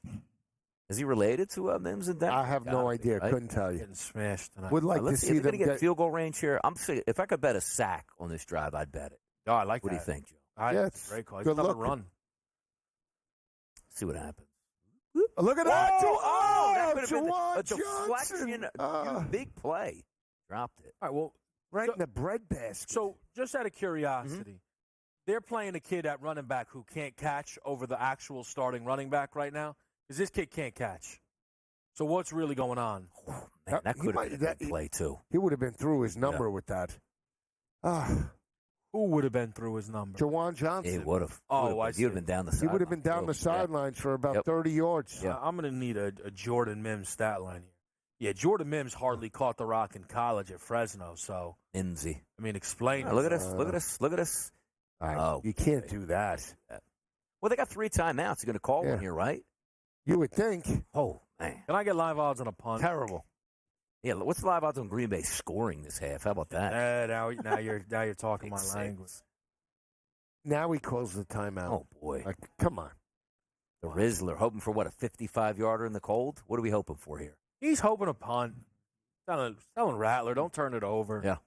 Is he related to Mims and Denver? I have no idea. Right? Couldn't tell you. Getting smashed tonight. Would like to see them get field goal range here. I'm saying if I could bet a sack on this drive, I'd bet it. Oh, I like what that. What do you think, Joe? It's great call. Good luck. Run. See what happens. Look at that. That could have been a deflection. Big play. Dropped it. All right, well. Right in the bread basket. So, just out of curiosity, they're playing a kid at running back who can't catch over the actual starting running back right now because this kid can't catch. So, what's really going on? Oh, man, that could have been a big play, too. He would have been through his number with that. Who would have been through his number? Jawan Johnson. He would have. I see. He would have been down the sidelines. He would have been down the sidelines for about 30 yards. Yeah. I'm going to need a Jordan Mims stat line here. Yeah, Jordan Mims hardly caught the rock in college at Fresno, so. Mimsy. I mean, explain it. Look at us. Oh, you can't do that. Well, they got 3 timeouts. You're going to call one here, right? You would think. Oh, man. Can I get live odds on a punt? Terrible. Yeah, what's the live odds on Green Bay scoring this half? How about that? Now you're talking my language. Now he calls the timeout. Oh, boy. Like, come on. The Rizzler, hoping for, what, a 55-yarder in the cold? What are we hoping for here? He's hoping a punt. Telling Rattler, don't turn it over. Yeah.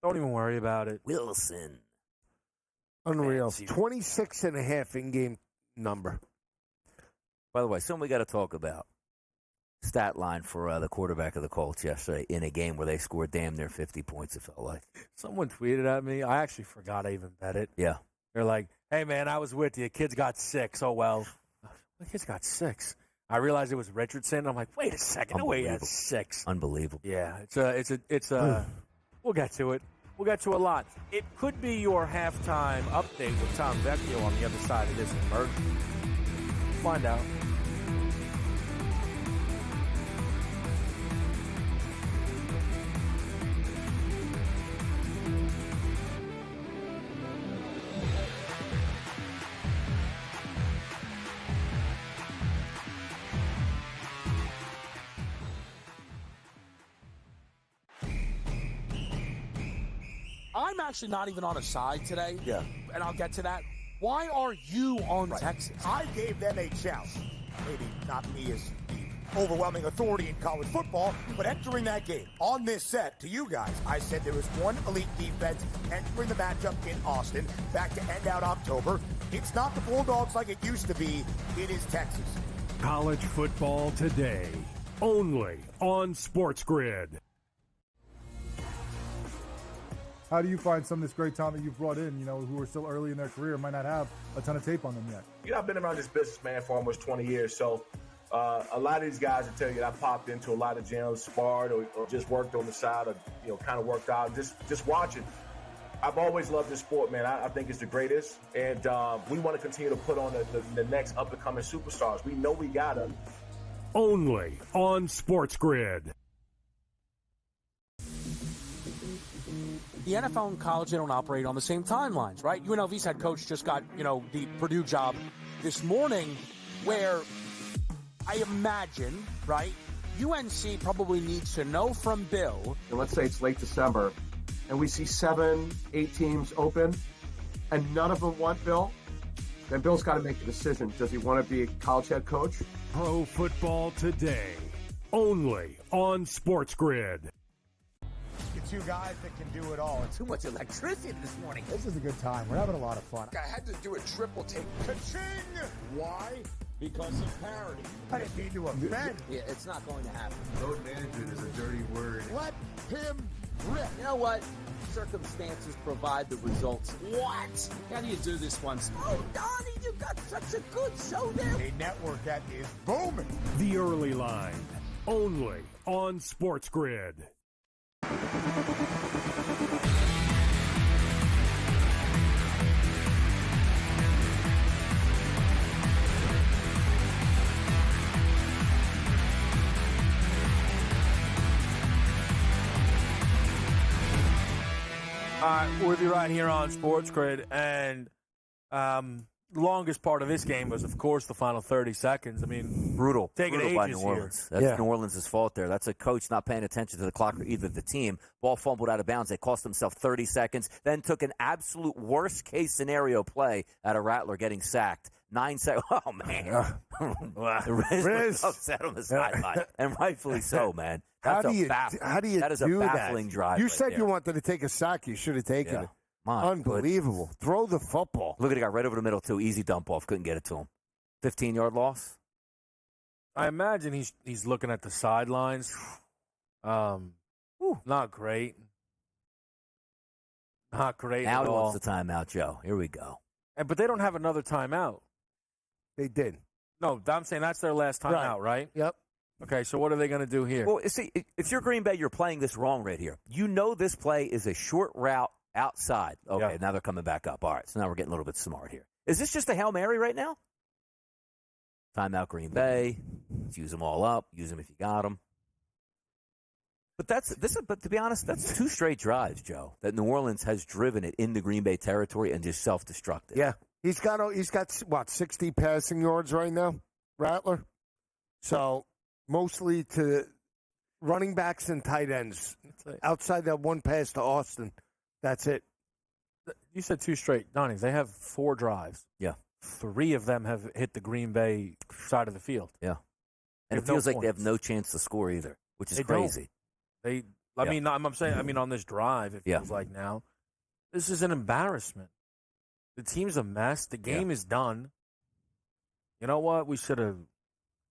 Don't even worry about it. Wilson. Unreal. 26.5 in-game number. By the way, something we got to talk about. stat line for the quarterback of the Colts yesterday in a game where they scored damn near 50 points, it felt like. Someone tweeted at me. I actually forgot I even bet it. Yeah. They're like, hey, man, I was with you. Kids got 6. Oh, well. The kids got 6. I realized it was Richardson. I'm like, wait a second. No way he has 6. Unbelievable. Yeah, it's a we'll get to it. We'll get to a lot. It could be your halftime update with Tom Vecchio on the other side of this emergency. Find out. I'm actually not even on a side today. Yeah. And I'll get to that. Why are you on Texas? I gave them a chance. Maybe not me as the overwhelming authority in college football, but entering that game on this set to you guys, I said there was one elite defense entering the matchup in Austin back to end out October. It's not the Bulldogs like it used to be. It is Texas. College football today, only on SportsGrid. How do you find some of this great talent that you've brought in, who are still early in their career, might not have a ton of tape on them yet? I've been around this business, man, for almost 20 years. So a lot of these guys will tell you that I popped into a lot of gyms, sparred, or just worked on the side, or, kind of worked out, just watching. I've always loved this sport, man. I think it's the greatest. And we want to continue to put on the next up-and-coming superstars. We know we got them. Only on SportsGrid. The NFL and college, they don't operate on the same timelines, right? UNLV's head coach just got, the Purdue job this morning, where I imagine, right, UNC probably needs to know from Bill. And let's say it's late December, and we see 7, 8 teams open, and none of them want Bill. Then Bill's got to make a decision. Does he want to be a college head coach? Pro football today, only on SportsGrid. Two guys that can do it all. Too much electricity this morning. This is a good time. We're having a lot of fun. I had to do a triple take. Ka-ching! Why? Because of parity. I didn't mean to offend. Yeah, it's not going to happen. Load management is a dirty word. Let him rip. You know what? Circumstances provide the results. What? How do you do this one? Oh, Donnie, you got such a good show there. A network that is booming. The early line, only on SportsGrid. All right, we're with you right here on SportsGrid, and the longest part of this game was, of course, the final 30 seconds. I mean, brutal taking by ages New Orleans. here. That's New Orleans' fault there. That's a coach not paying attention to the clock or either the team. Ball fumbled out of bounds. They cost themselves 30 seconds, then took an absolute worst-case scenario play out of Rattler getting sacked. 9 seconds. Oh, man. Riz was upset on the sideline, and rightfully so, man. That's How do you that is do a baffling that? drive. You right said there. you wanted to take a sack. You should have taken Yeah. it. My Unbelievable. goodness. Throw the football. Look at it, got right over the middle, too. Easy dump off. Couldn't get it to him. 15-yard loss. I imagine he's looking at the sidelines. Not great. Not great Now at he all. wants the timeout, Joe. Here we go. But they don't have another timeout. They did. No, I'm saying that's their last timeout, right? Yep. Okay, so what are they going to do here? Well, see, if you're Green Bay, you're playing this wrong right here. You know this play is a short route outside. Okay, now they're coming back up. All right, so now we're getting a little bit smart here. Is this just a Hail Mary right now? Timeout Green Bay. Let's use them all up. Use them if you got them. But but to be honest, that's 2 straight drives, Joe, that New Orleans has driven it into Green Bay territory and just self-destructed. Yeah. He's got what, 60 passing yards right now, Rattler? So mostly to running backs and tight ends. Outside that one pass to Austin, that's it. You said 2 straight. Donnie, they have 4 drives. Yeah. 3 of them have hit the Green Bay side of the field. Yeah. And it feels like they have no chance to score either, which is crazy. I'm saying, on this drive, it feels like now, this is an embarrassment. The team's a mess. The game is done. You know what? We should have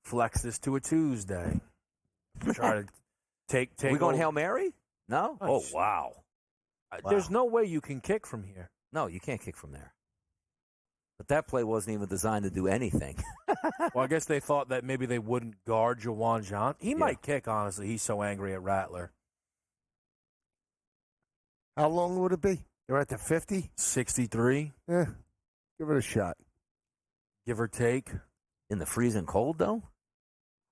flexed this to a Tuesday. Try to take. Are we going over. Hail Mary? No? Oh, wow. There's no way you can kick from here. No, you can't kick from there. But that play wasn't even designed to do anything. Well, I guess they thought that maybe they wouldn't guard Jawan John. He might kick, honestly. He's so angry at Rattler. How long would it be? They're at the 50? 63. Yeah, give it a shot. Give or take. In the freezing cold, though?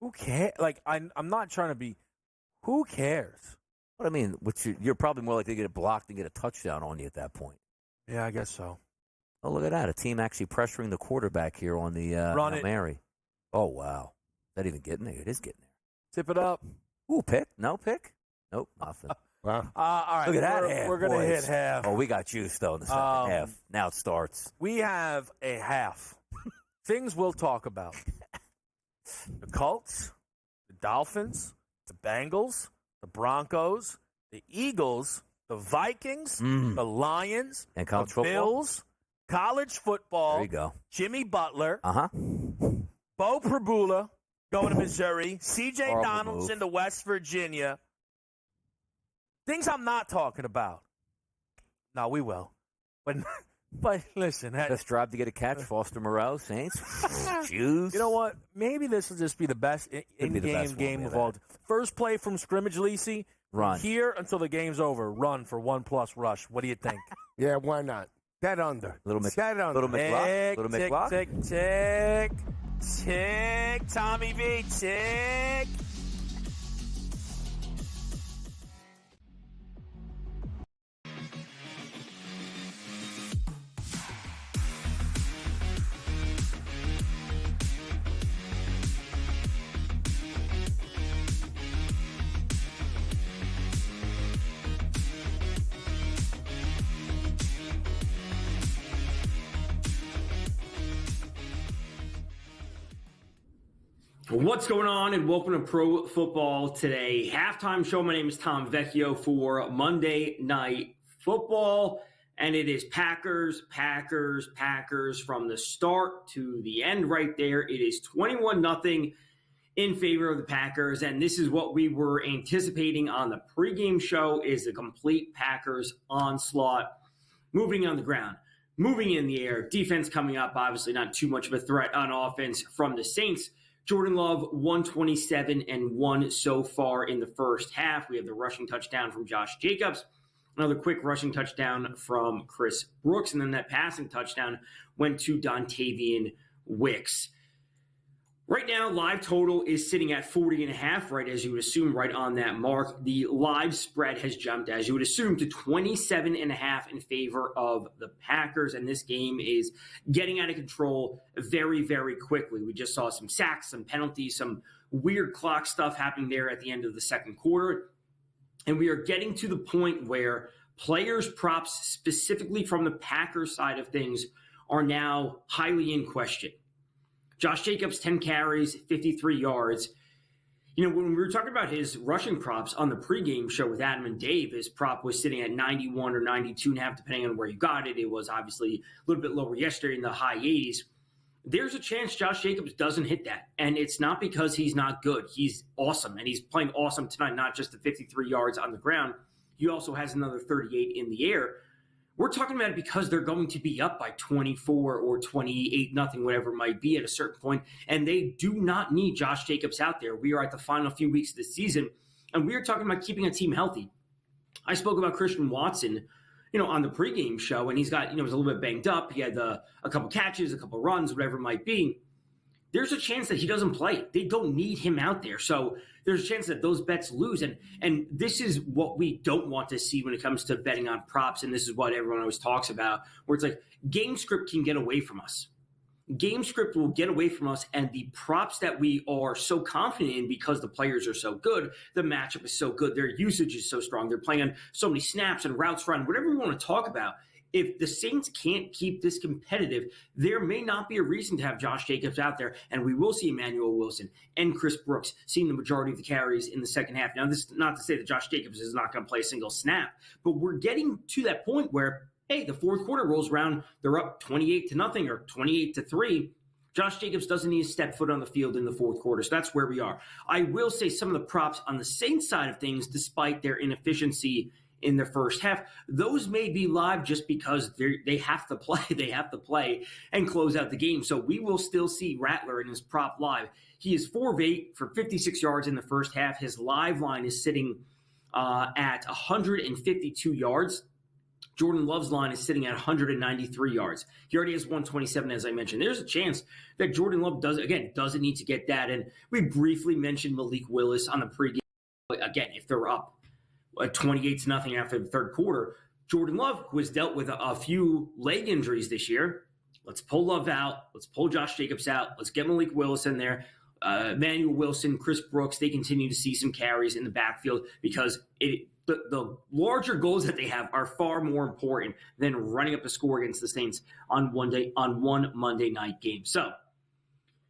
Who cares? Like, I'm not trying to be. Who cares? But I mean, you're probably more likely to get it blocked and get a touchdown on you at that point. Yeah, I guess so. Oh, look at that. A team actually pressuring the quarterback here on the Run it. Mary. Oh, wow. Is that even getting there? It is getting there. Tip it up. Ooh, pick? No pick? Nope, nothing. Wow. All right. Look at that half, We're going to boys. hit half. Oh, we got juice, though, in the second half. Now it starts. We have a half. Things we'll talk about. The Colts, the Dolphins, the Bengals, the Broncos, the Eagles, the Vikings, the Lions, And college the football? Bills, college football. There you go. Jimmy Butler, Uh-huh. Bo Prabula going to Missouri, C.J. Horrible Donaldson move. to West Virginia. Things I'm not talking about. No, we will. But listen. Best drive to get a catch, Foster Moreau, Saints. Juice. You know what? Maybe this will just be the best in-game game of all. First play from scrimmage, Lisi. Run. Here until the game's over. Run for 1+ rush. What do you think? Yeah, why not? Dead under. Little Dead under. Little McLock. Little Tick, McLock. tick, tick, tick. Tommy V, tick. What's going on, and welcome to Pro Football Today halftime show. My name is Tom Vecchio for Monday Night Football, and it is Packers from the start to the end right there. It is 21-0 in favor of the Packers, and this is what we were anticipating on the pregame show is a complete Packers onslaught, moving on the ground, moving in the air, defense coming up, obviously not too much of a threat on offense from the Saints. Jordan Love, 127-1 so far in the first half. We have the rushing touchdown from Josh Jacobs, another quick rushing touchdown from Chris Brooks, and then that passing touchdown went to Dontavian Wicks. Right now, live total is sitting at 40.5, right as you would assume, right on that mark. The live spread has jumped, as you would assume, to 27.5 in favor of the Packers, and this game is getting out of control very, very quickly. We just saw some sacks, some penalties, some weird clock stuff happening there at the end of the second quarter, and we are getting to the point where players' props, specifically from the Packers side of things, are now highly in question. Josh Jacobs, 10 carries, 53 yards. You know, when we were talking about his rushing props on the pregame show with Adam and Dave, his prop was sitting at 91 or 92.5, depending on where you got it. It was obviously a little bit lower yesterday in the high 80s. There's a chance Josh Jacobs doesn't hit that. And it's not because he's not good. He's awesome, and he's playing awesome tonight, not just the 53 yards on the ground. He also has another 38 in the air. We're talking about it because they're going to be up by 24 or 28-0, whatever it might be at a certain point, and they do not need Josh Jacobs out there. We are at the final few weeks of the season, and we are talking about keeping a team healthy. I spoke about Christian Watson, on the pregame show, and he's got, was a little bit banged up. He had a couple catches, a couple runs, whatever it might be. There's a chance that he doesn't play. They don't need him out there. So there's a chance that those bets lose. And this is what we don't want to see when it comes to betting on props. And this is what everyone always talks about, where it's like game script can get away from us. Game script will get away from us, and the props that we are so confident in because the players are so good, the matchup is so good, their usage is so strong, they're playing on so many snaps and routes run, whatever we want to talk about. If the Saints can't keep this competitive, there may not be a reason to have Josh Jacobs out there, and we will see Emmanuel Wilson and Chris Brooks seeing the majority of the carries in the second half. Now, this is not to say that Josh Jacobs is not going to play a single snap, but we're getting to that point where, hey, the fourth quarter rolls around, they're up 28-0 or 28-3. Josh Jacobs doesn't need to step foot on the field in the fourth quarter, so that's where we are. I will say some of the props on the Saints side of things, despite their inefficiency in the first half, those may be live just because they have to play. They have to play and close out the game. So we will still see Rattler in his prop live. He is 4 of 8 for 56 yards in the first half. His live line is sitting at 152 yards. Jordan Love's line is sitting at 193 yards. He already has 127, as I mentioned. There's a chance that Jordan Love doesn't need to get that. And we briefly mentioned Malik Willis on the pregame. Again, if they're up 28-0 after the third quarter, Jordan Love, who has dealt with a few leg injuries this year, let's pull Love out. Let's pull Josh Jacobs out. Let's get Malik Willis in there. Emmanuel Wilson, Chris Brooks, they continue to see some carries in the backfield because the larger goals that they have are far more important than running up a score against the Saints on one Monday night game. So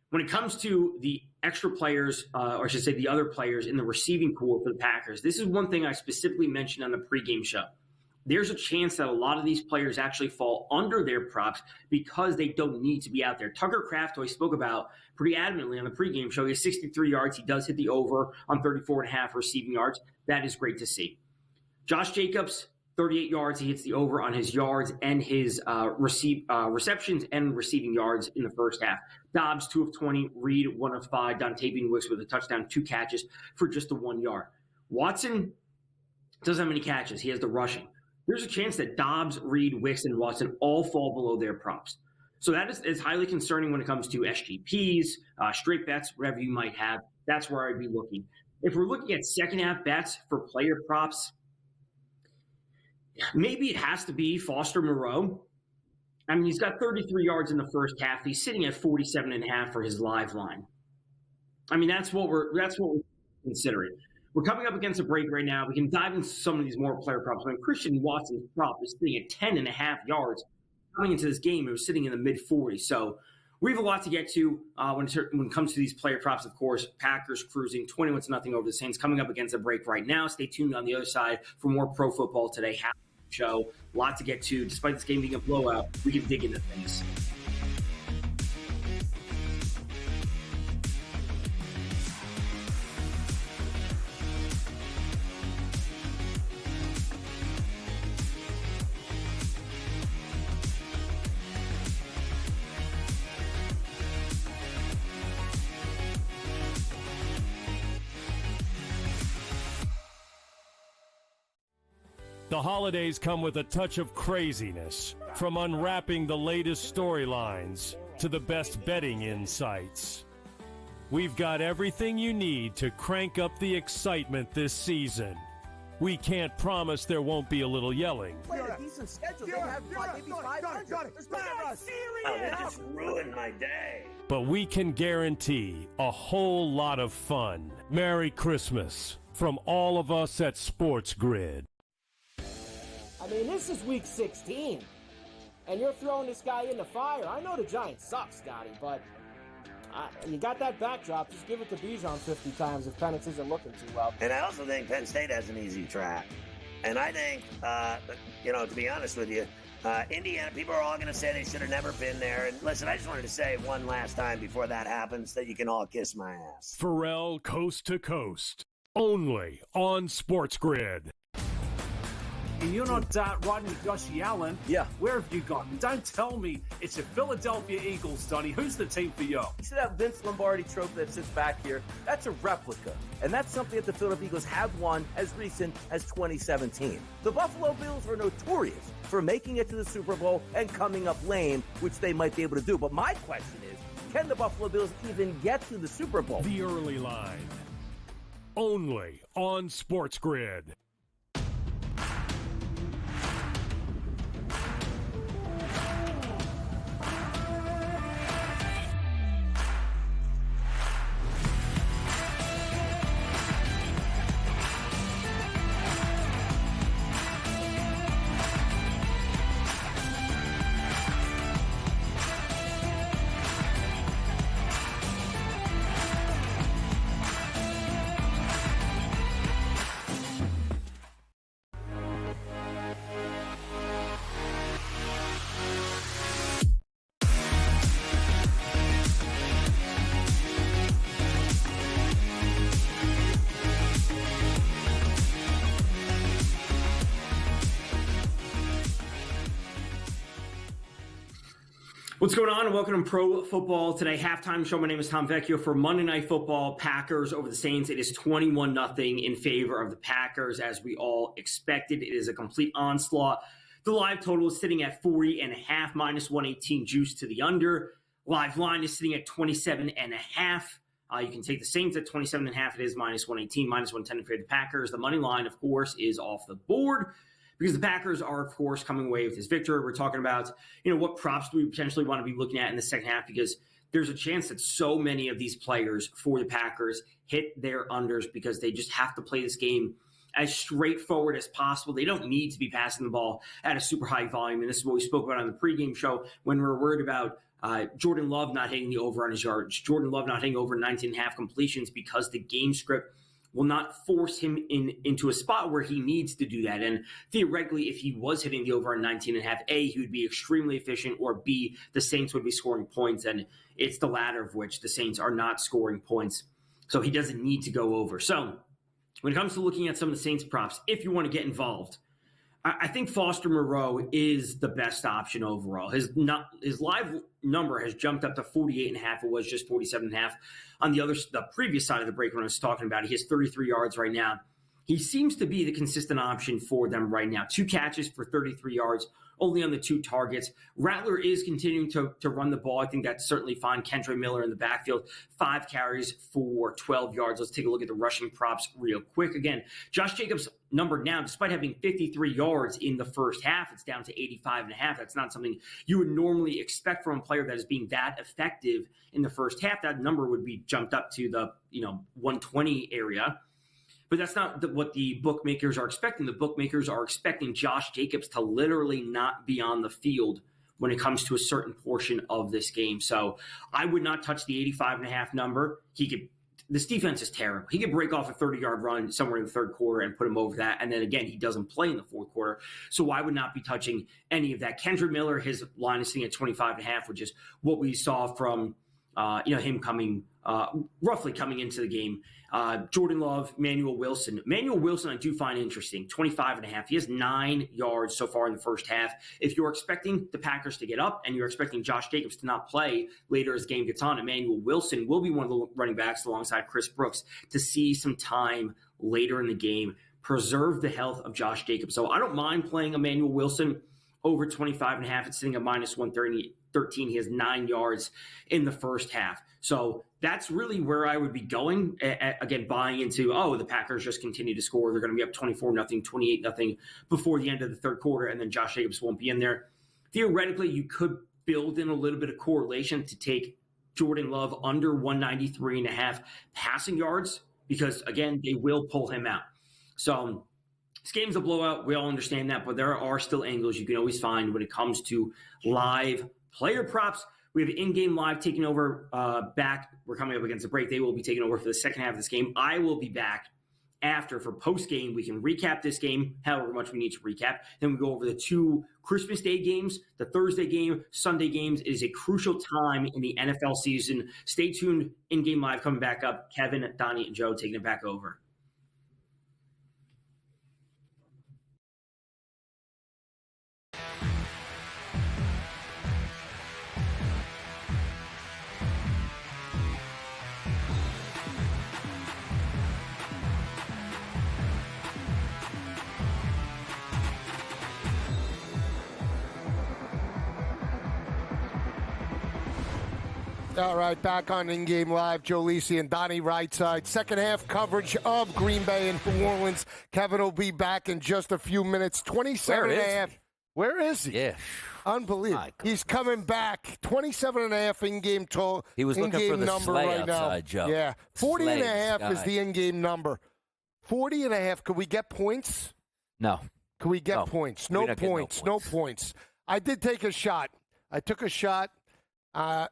when it comes to the extra players, or I should say the other players in the receiving pool for the Packers, this is one thing I specifically mentioned on the pregame show. There's a chance that a lot of these players actually fall under their props because they don't need to be out there. Tucker Kraft, who I spoke about pretty adamantly on the pregame show, he has 63 yards. He does hit the over on 34.5 receiving yards. That is great to see. Josh Jacobs, 38 yards. He hits the over on his yards and his receptions and receiving yards in the first half. Dobbs, 2 of 20. Reed, 1 of 5. Dontavian Wicks with a touchdown, 2 catches for just the 1 yard. Watson doesn't have many catches. He has the rushing. There's a chance that Dobbs, Reed, Wicks, and Watson all fall below their props. So that is highly concerning when it comes to SGPs, straight bets, whatever you might have. That's where I'd be looking. If we're looking at second half bets for player props, maybe it has to be Foster Moreau. I mean, he's got 33 yards in the first half. He's sitting at 47.5 for his live line. I mean, that's what we're considering. We're coming up against a break right now. We can dive into some of these more player props. I mean, Christian Watson's prop is sitting at 10.5 yards. Coming into this game, it was sitting in the mid-40s. So we have a lot to get to when it comes to these player props, of course. Packers cruising 21-0 over the Saints, coming up against a break right now. Stay tuned on the other side for more Pro Football Today show. A lot to get to. Despite this game being a blowout, we can dig into things. The holidays come with a touch of craziness, from unwrapping the latest storylines to the best betting insights. We've got everything you need to crank up the excitement this season. We can't promise there won't be a little yelling. Play a decent schedule. They have maybe 500. There's they just ruined my day. But we can guarantee a whole lot of fun. Merry Christmas from all of us at SportsGrid. I mean, this is week 16, and you're throwing this guy in the fire. I know the Giants suck, Scotty, but you got that backdrop. Just give it to Bijan 50 times if Penix isn't looking too well. And I also think Penn State has an easy track. And I think, to be honest with you, Indiana, people are all going to say they should have never been there. And listen, I just wanted to say one last time before that happens that you can all kiss my ass. Pharrell Coast to Coast, only on SportsGrid. And you're not riding with Josh Allen. Yeah. Where have you gone? Don't tell me it's the Philadelphia Eagles, Donnie. Who's the team for you? You see that Vince Lombardi trophy that sits back here? That's a replica. And that's something that the Philadelphia Eagles have won as recent as 2017. The Buffalo Bills are notorious for making it to the Super Bowl and coming up lame, which they might be able to do. But my question is, can the Buffalo Bills even get to the Super Bowl? The early line, only on SportsGrid. What's going on? Welcome to Pro Football Today. Halftime show. My name is Tom Vecchio for Monday Night Football. Packers over the Saints. It is 21-0 in favor of the Packers, as we all expected. It is a complete onslaught. The live total is sitting at 40.5, minus 118 juice to the under. Live line is sitting at 27.5. You can take the Saints at 27.5. It is minus 118, minus 110 in favor of the Packers. The money line, of course, is off the board, because the Packers are, of course, coming away with this victory. We're talking about, what props do we potentially want to be looking at in the second half, because there's a chance that so many of these players for the Packers hit their unders because they just have to play this game as straightforward as possible. They don't need to be passing the ball at a super high volume, and this is what we spoke about on the pregame show when we were worried about Jordan Love not hitting the over on his yards, Jordan Love not hitting over 19.5 completions, because the game script will not force him into a spot where he needs to do that. And theoretically, if he was hitting the over on 19.5, A, he would be extremely efficient, or B, the Saints would be scoring points, and it's the latter of which the Saints are not scoring points. So he doesn't need to go over. So when it comes to looking at some of the Saints props, if you want to get involved, I think Foster Moreau is the best option overall. His live number has jumped up to 48.5. It was just 47.5. On the previous side of the break when I was talking about it, he has 33 yards right now. He seems to be the consistent option for them right now. 2 catches for 33 yards, only on the 2 targets. Rattler is continuing to run the ball. I think that's certainly fine. Kendra Miller in the backfield, 5 carries for 12 yards. Let's take a look at the rushing props real quick. Again, Josh Jacobs' number now, despite having 53 yards in the first half, it's down to 85.5. That's not something you would normally expect from a player that is being that effective in the first half. That number would be jumped up to the 120 area. But that's not what the bookmakers are expecting. The bookmakers are expecting Josh Jacobs to literally not be on the field when it comes to a certain portion of this game. So I would not touch the 85.5 number. This defense is terrible. He could break off a 30-yard run somewhere in the third quarter and put him over that. And then again, he doesn't play in the fourth quarter. So I would not be touching any of that. Kendra Miller, his line is sitting at 25.5, which is what we saw from him roughly coming into the game. Jordan Love, Manuel Wilson. Manuel Wilson I do find interesting, 25.5. He has 9 yards so far in the first half. If you're expecting the Packers to get up and you're expecting Josh Jacobs to not play later as the game gets on, Emmanuel Wilson will be one of the running backs alongside Chris Brooks to see some time later in the game. Preserve the health of Josh Jacobs. So I don't mind playing Emmanuel Wilson over 25.5. It's sitting at minus 113. He has 9 yards in the first half. So that's really where I would be going. Again, buying into, the Packers just continue to score. They're going to be up 24-0, 28-0 before the end of the third quarter, and then Josh Jacobs won't be in there. Theoretically, you could build in a little bit of correlation to take Jordan Love under 193.5 passing yards, because, again, they will pull him out. So this game's a blowout. We all understand that, but there are still angles you can always find when it comes to live player props. We have in-game live taking over back. We're coming up against a break. They will be taking over for the second half of this game. I will be back after for post-game. We can recap this game, however much we need to recap. Then we go over the 2 Christmas Day games, the Thursday game, Sunday games. It is a crucial time in the NFL season. Stay tuned. In-game live coming back up. Kevin, Donnie, and Joe taking it back over. All right, back on In-Game Live, Joe Lisi and Donnie Rightside. Second half coverage of Green Bay and New Orleans. Kevin will be back in just a few minutes. 27.5. Where is he? Yeah. Unbelievable. He's coming back. 27.5 in-game total. He was looking for the number sleigh right outside, now. Joe. Yeah. 40.5 is the in-game number. 40.5. Could we get points? No. Could we get points? No points. No points. I did take a shot. I took a shot.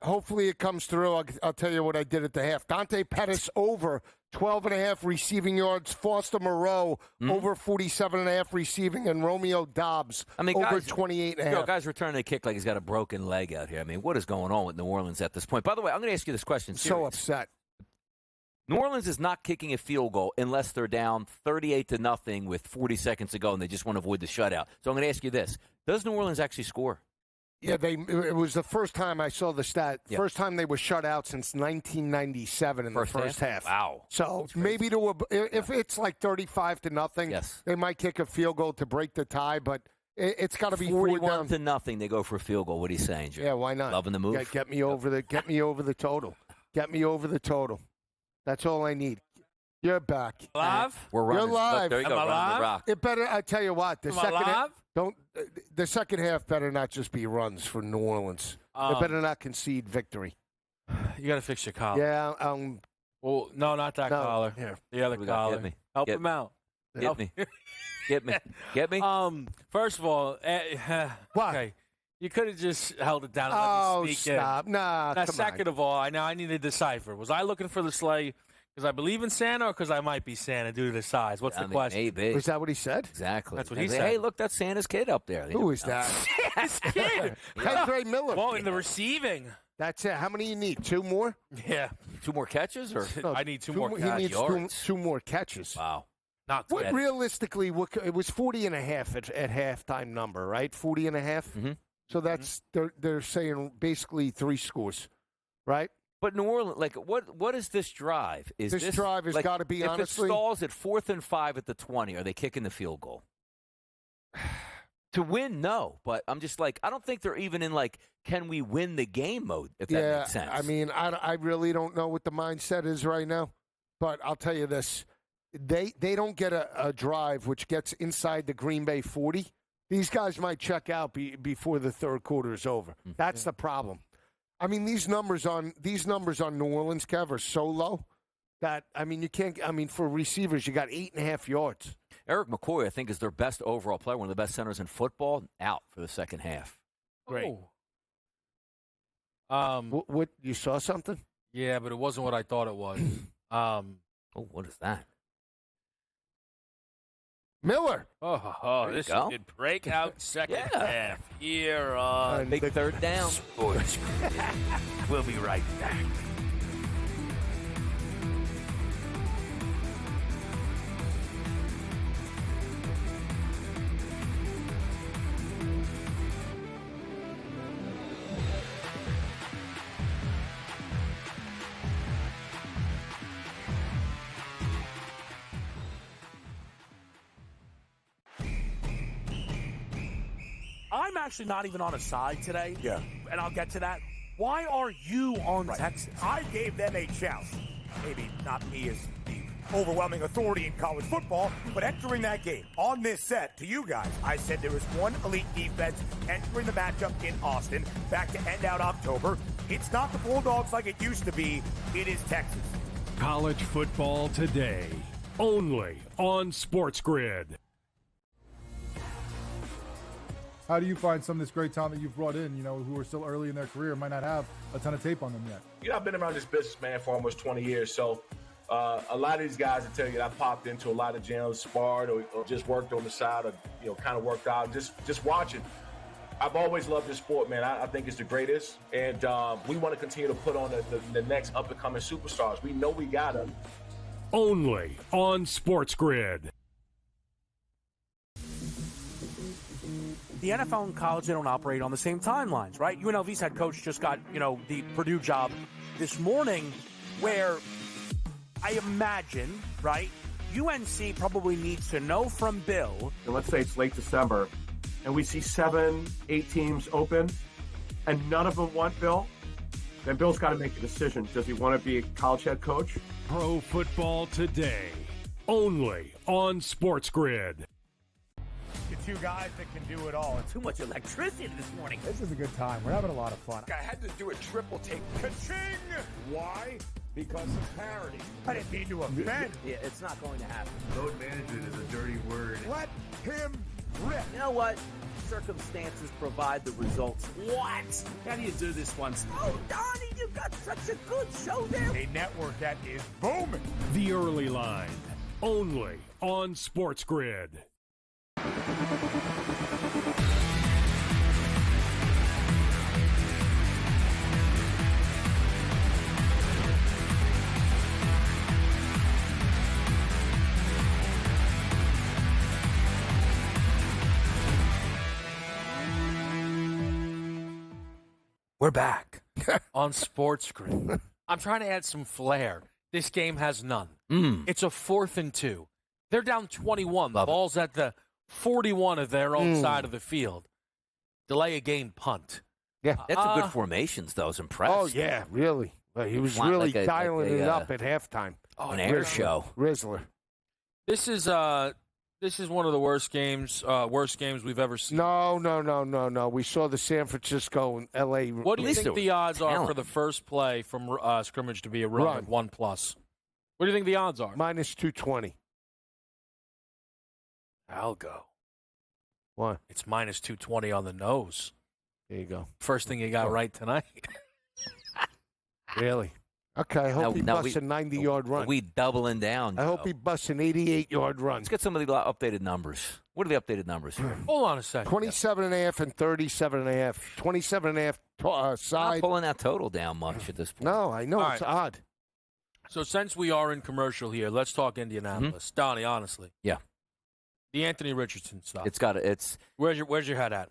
Hopefully it comes through. I'll tell you what I did at the half. Dante Pettis over 12.5 receiving yards. Foster Moreau over 47.5 receiving. And Romeo Dobbs over 28.5. Guys returning a kick like he's got a broken leg out here. I mean, what is going on with New Orleans at this point? By the way, I'm going to ask you this question. So upset. New Orleans is not kicking a field goal unless they're down 38-0 with 40 seconds to go and they just want to avoid the shutout. So I'm going to ask you this. Does New Orleans actually score? Yeah, it was the first time I saw the stat. Yeah. First time they were shut out since 1997 in the first half. Wow. So maybe if it's like 35-0, Yes. they might kick a field goal to break the tie, but it's got to be 41 to nothing. They go for a field goal. What are you saying, Jim? Yeah, why not? Loving the move. Get me over the total. Get me over the total. That's all I need. You're back. Live? We're running. You're live. There you go. Am I Running live? the rock. It better. I tell you what. The Am I second live? the second half better not just be runs for New Orleans. They better not concede victory. You got to fix your collar. Yeah. Well, no, not that collar. Here. The other We got- collar. get me. Help Get him out. Get me. Get me. Get me. First of all, What? okay, you could have just held it down and Oh, let me speak stop. in. Nah, Now, come second on. of all, I need to decipher. Was I looking for the sleigh because I believe in Santa or because I might be Santa due to the size? What's the question? Maybe. Is that what he said? Exactly. That's what he They say, said. Hey, look, that's Santa's kid up there. Who is that? This kid. Kendra Miller. Well, in the receiving. That's it. How many you need? 2 more? Yeah. 2 more catches? Or No, I need two more He catches. needs yards. two more catches. Wow. Not What bad. realistically? It was 40.5 at halftime number, right? 40.5. Mm-hmm. So that's they're saying basically 3 scores, right? But New Orleans, like, what is this drive? This drive has like, gotta be, if honestly- it stalls at 4th and 5 at the 20, are they kicking the field goal? To win, no. But I'm just like, I don't think they're even in like, can we win the game mode? If that makes sense. I mean, I really don't know what the mindset is right now, but I'll tell you this: they don't get a drive which gets inside the Green Bay 40. These guys might check out before the third quarter is over. That's the problem. I mean, these numbers on New Orleans, Kev, are so low that I mean, you can't. I mean, for receivers, you got 8.5 yards. Eric McCoy, I think, is their best overall player, one of the best centers in football, out for the second half. Great. Oh. What you saw something? Yeah, but it wasn't what I thought it was. Oh, what is that? Miller. Oh, There you this is go. a good breakout second Yeah. half here on Big third down. Sports. We'll be right back. I'm actually not even on a side today. Yeah. And I'll get to that. Why are you on Texas? I gave them a chance. Maybe not me as the overwhelming authority in college football, but entering that game on this set to you guys, I said there was one elite defense entering the matchup in Austin back to end out October. It's not the Bulldogs like it used to be. It is Texas. College football today, only on SportsGrid. How do you find some of this great talent that you've brought in, who are still early in their career, might not have a ton of tape on them yet? You know, I've been around this business, man, for almost 20 years. So a lot of these guys will tell you that I popped into a lot of gyms, sparred or just worked on the side or, kind of worked out, just watching. I've always loved this sport, man. I think it's the greatest. And we want to continue to put on the next up-and-coming superstars. We know we got them. Only on SportsGrid. The NFL and college, they don't operate on the same timelines, right? UNLV's head coach just got, the Purdue job this morning, where I imagine, right, UNC probably needs to know from Bill. And let's say it's late December, and we see 7, 8 teams open, and none of them want Bill, then Bill's got to make a decision. Does he want to be a college head coach? Pro football today, only on SportsGrid. The two guys that can do it all. Too much electricity this morning. This is a good time. We're having a lot of fun. I had to do a triple take. Ka-ching! Why? Because of parity. I didn't mean to offend. Yeah, it's not going to happen. Load management is a dirty word. Let him rip. You know what? Circumstances provide the results. What? How do you do this one? Oh, Donnie, you got such a good show there. A network that is booming. The early line, only on SportsGrid. We're back on SportsGrid. I'm trying to add some flair. This game has none. It's a 4th and 2. They're down 21. The ball's at the 41 of their own side of the field. Delay a game punt. Yeah. That's a good formations, though. I was impressed. Oh, yeah, really. He was really dialing it up at halftime. Oh, an air show. Rizzler. This is one of the worst games we've ever seen. No. We saw the San Francisco and L.A. What do you think the odds are for the first play from scrimmage to be a run of 1+? What do you think the odds are? Minus 220. I'll go. What? It's minus 220 on the nose. There you go. First thing you got right tonight. Really? Okay, I hope he busts a 90-yard run. Are we doubling down? I hope he busts an 88-yard run. Let's get some of the updated numbers. What are the updated numbers here? Hold on a second. 27.5 and 37.5. 27.5 side. Not pulling that total down much at this point. No, I know. It's odd. So since we are in commercial here, let's talk Indianapolis. Donnie, honestly. Yeah. The Anthony Richardson stuff. Where's your head at?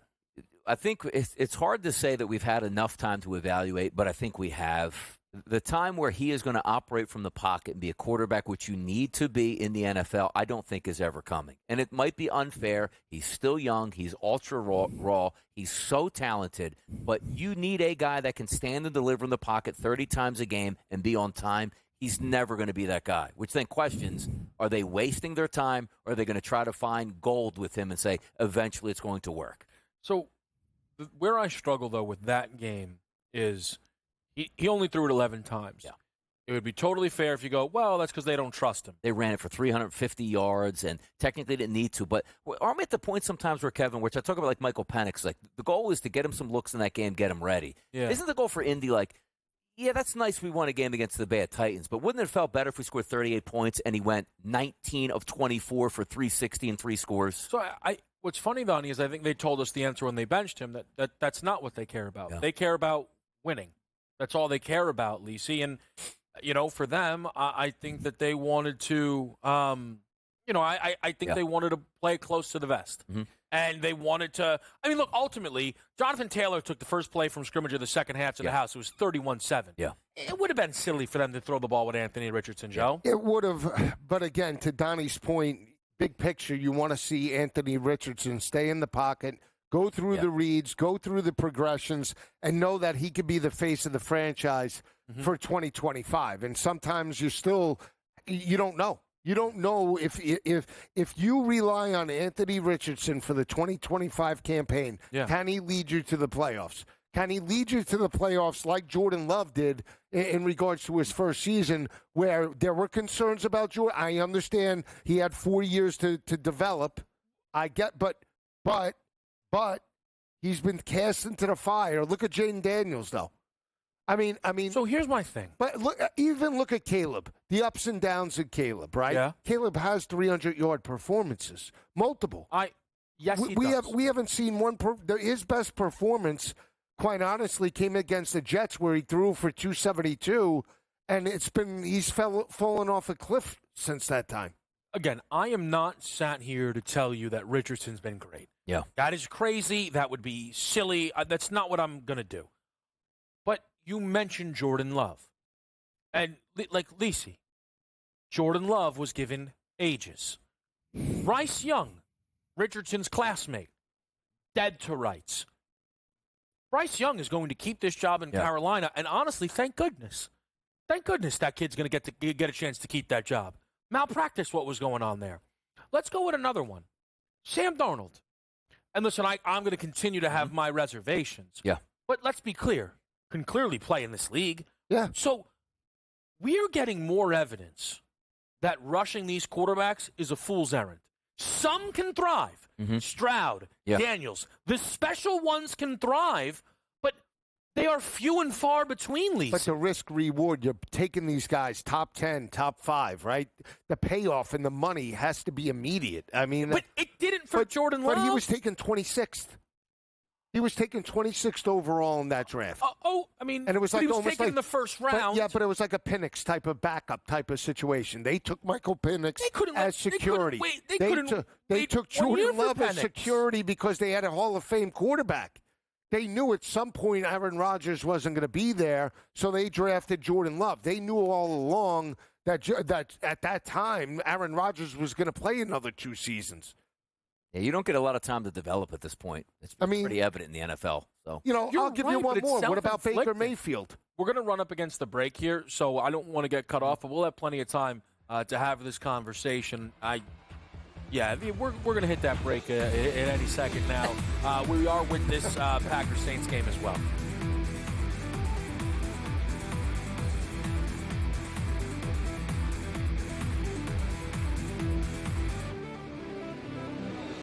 I think it's hard to say that we've had enough time to evaluate, but I think we have. The time where he is going to operate from the pocket and be a quarterback, which you need to be in the NFL, I don't think is ever coming. And it might be unfair. He's still young. He's ultra raw. He's so talented. But you need a guy that can stand and deliver in the pocket 30 times a game and be on time. He's never going to be that guy, which then questions, are they wasting their time, or are they going to try to find gold with him and say, eventually it's going to work? So where I struggle, though, with that game is he only threw it 11 times. Yeah. It would be totally fair if you go, well, that's because they don't trust him. They ran it for 350 yards and technically didn't need to. But aren't we at the point sometimes where, Kevin, which I talk about like Michael Penix, like the goal is to get him some looks in that game, get him ready. Yeah. Isn't the goal for Indy like, yeah, that's nice we won a game against the bad Titans, but wouldn't it have felt better if we scored 38 points and he went 19 of 24 for 360 and 3 scores? So what's funny, Donnie, is I think they told us the answer when they benched him that's not what they care about. Yeah. They care about winning. That's all they care about, Lisi. And, for them, I think that they wanted to, I think they wanted to play it close to the vest. Mm-hmm. And they wanted to, look, ultimately, Jonathan Taylor took the first play from scrimmage of the second half to the house. It was 31-7. Yeah. It would have been silly for them to throw the ball with Anthony Richardson, Joe. It would have, but again, to Donnie's point, big picture, you want to see Anthony Richardson stay in the pocket, go through the reads, go through the progressions, and know that he could be the face of the franchise for 2025. And sometimes you don't know. You don't know if you rely on Anthony Richardson for the 2025 campaign, can he lead you to the playoffs? Can he lead you to the playoffs like Jordan Love did in regards to his first season, where there were concerns about Jordan? I understand he had 4 years to develop. I get, but he's been cast into the fire. Look at Jaden Daniels, though. I mean. So here's my thing. But look at Caleb. The ups and downs of Caleb, right? Yeah. Caleb has 300-yard performances, multiple. Yes, we haven't seen one. His best performance, quite honestly, came against the Jets, where he threw for 272, and he's fallen off a cliff since that time. Again, I am not sat here to tell you that Richardson's been great. Yeah. That is crazy. That would be silly. That's not what I'm going to do. But you mentioned Jordan Love. And like Lisi, Jordan Love was given ages. Bryce Young, Richardson's classmate, dead to rights. Bryce Young is going to keep this job in Carolina, and honestly, thank goodness. Thank goodness that kid's going to get a chance to keep that job. Malpractice what was going on there. Let's go with another one. Sam Darnold. And listen, I'm going to continue to have my reservations. Yeah. But let's be clear. Can clearly play in this league. Yeah. So we're getting more evidence that rushing these quarterbacks is a fool's errand. Some can thrive. Stroud, Daniels. The special ones can thrive, but they are few and far between, Lisa. But the risk-reward, you're taking these guys top 10, top 5, right? The payoff and the money has to be immediate. But it didn't for Jordan Love. But he was taken 26th. He was taken 26th overall in that draft. And it was like he was almost taken like in the first round. But it was like a Penix type of backup type of situation. They took Michael Penix as security. They took Jordan Love as security because they had a Hall of Fame quarterback. they knew at some point Aaron Rodgers wasn't going to be there, so they drafted Jordan Love. They knew all along that at that time Aaron Rodgers was going to play another 2 seasons. Yeah, you don't get a lot of time to develop at this point. It's pretty evident in the NFL. So I'll give you one more. What about Baker Mayfield? We're going to run up against the break here, so I don't want to get cut off, but we'll have plenty of time to have this conversation. We're going to hit that break at any second now. We are with this Packers-Saints game as well.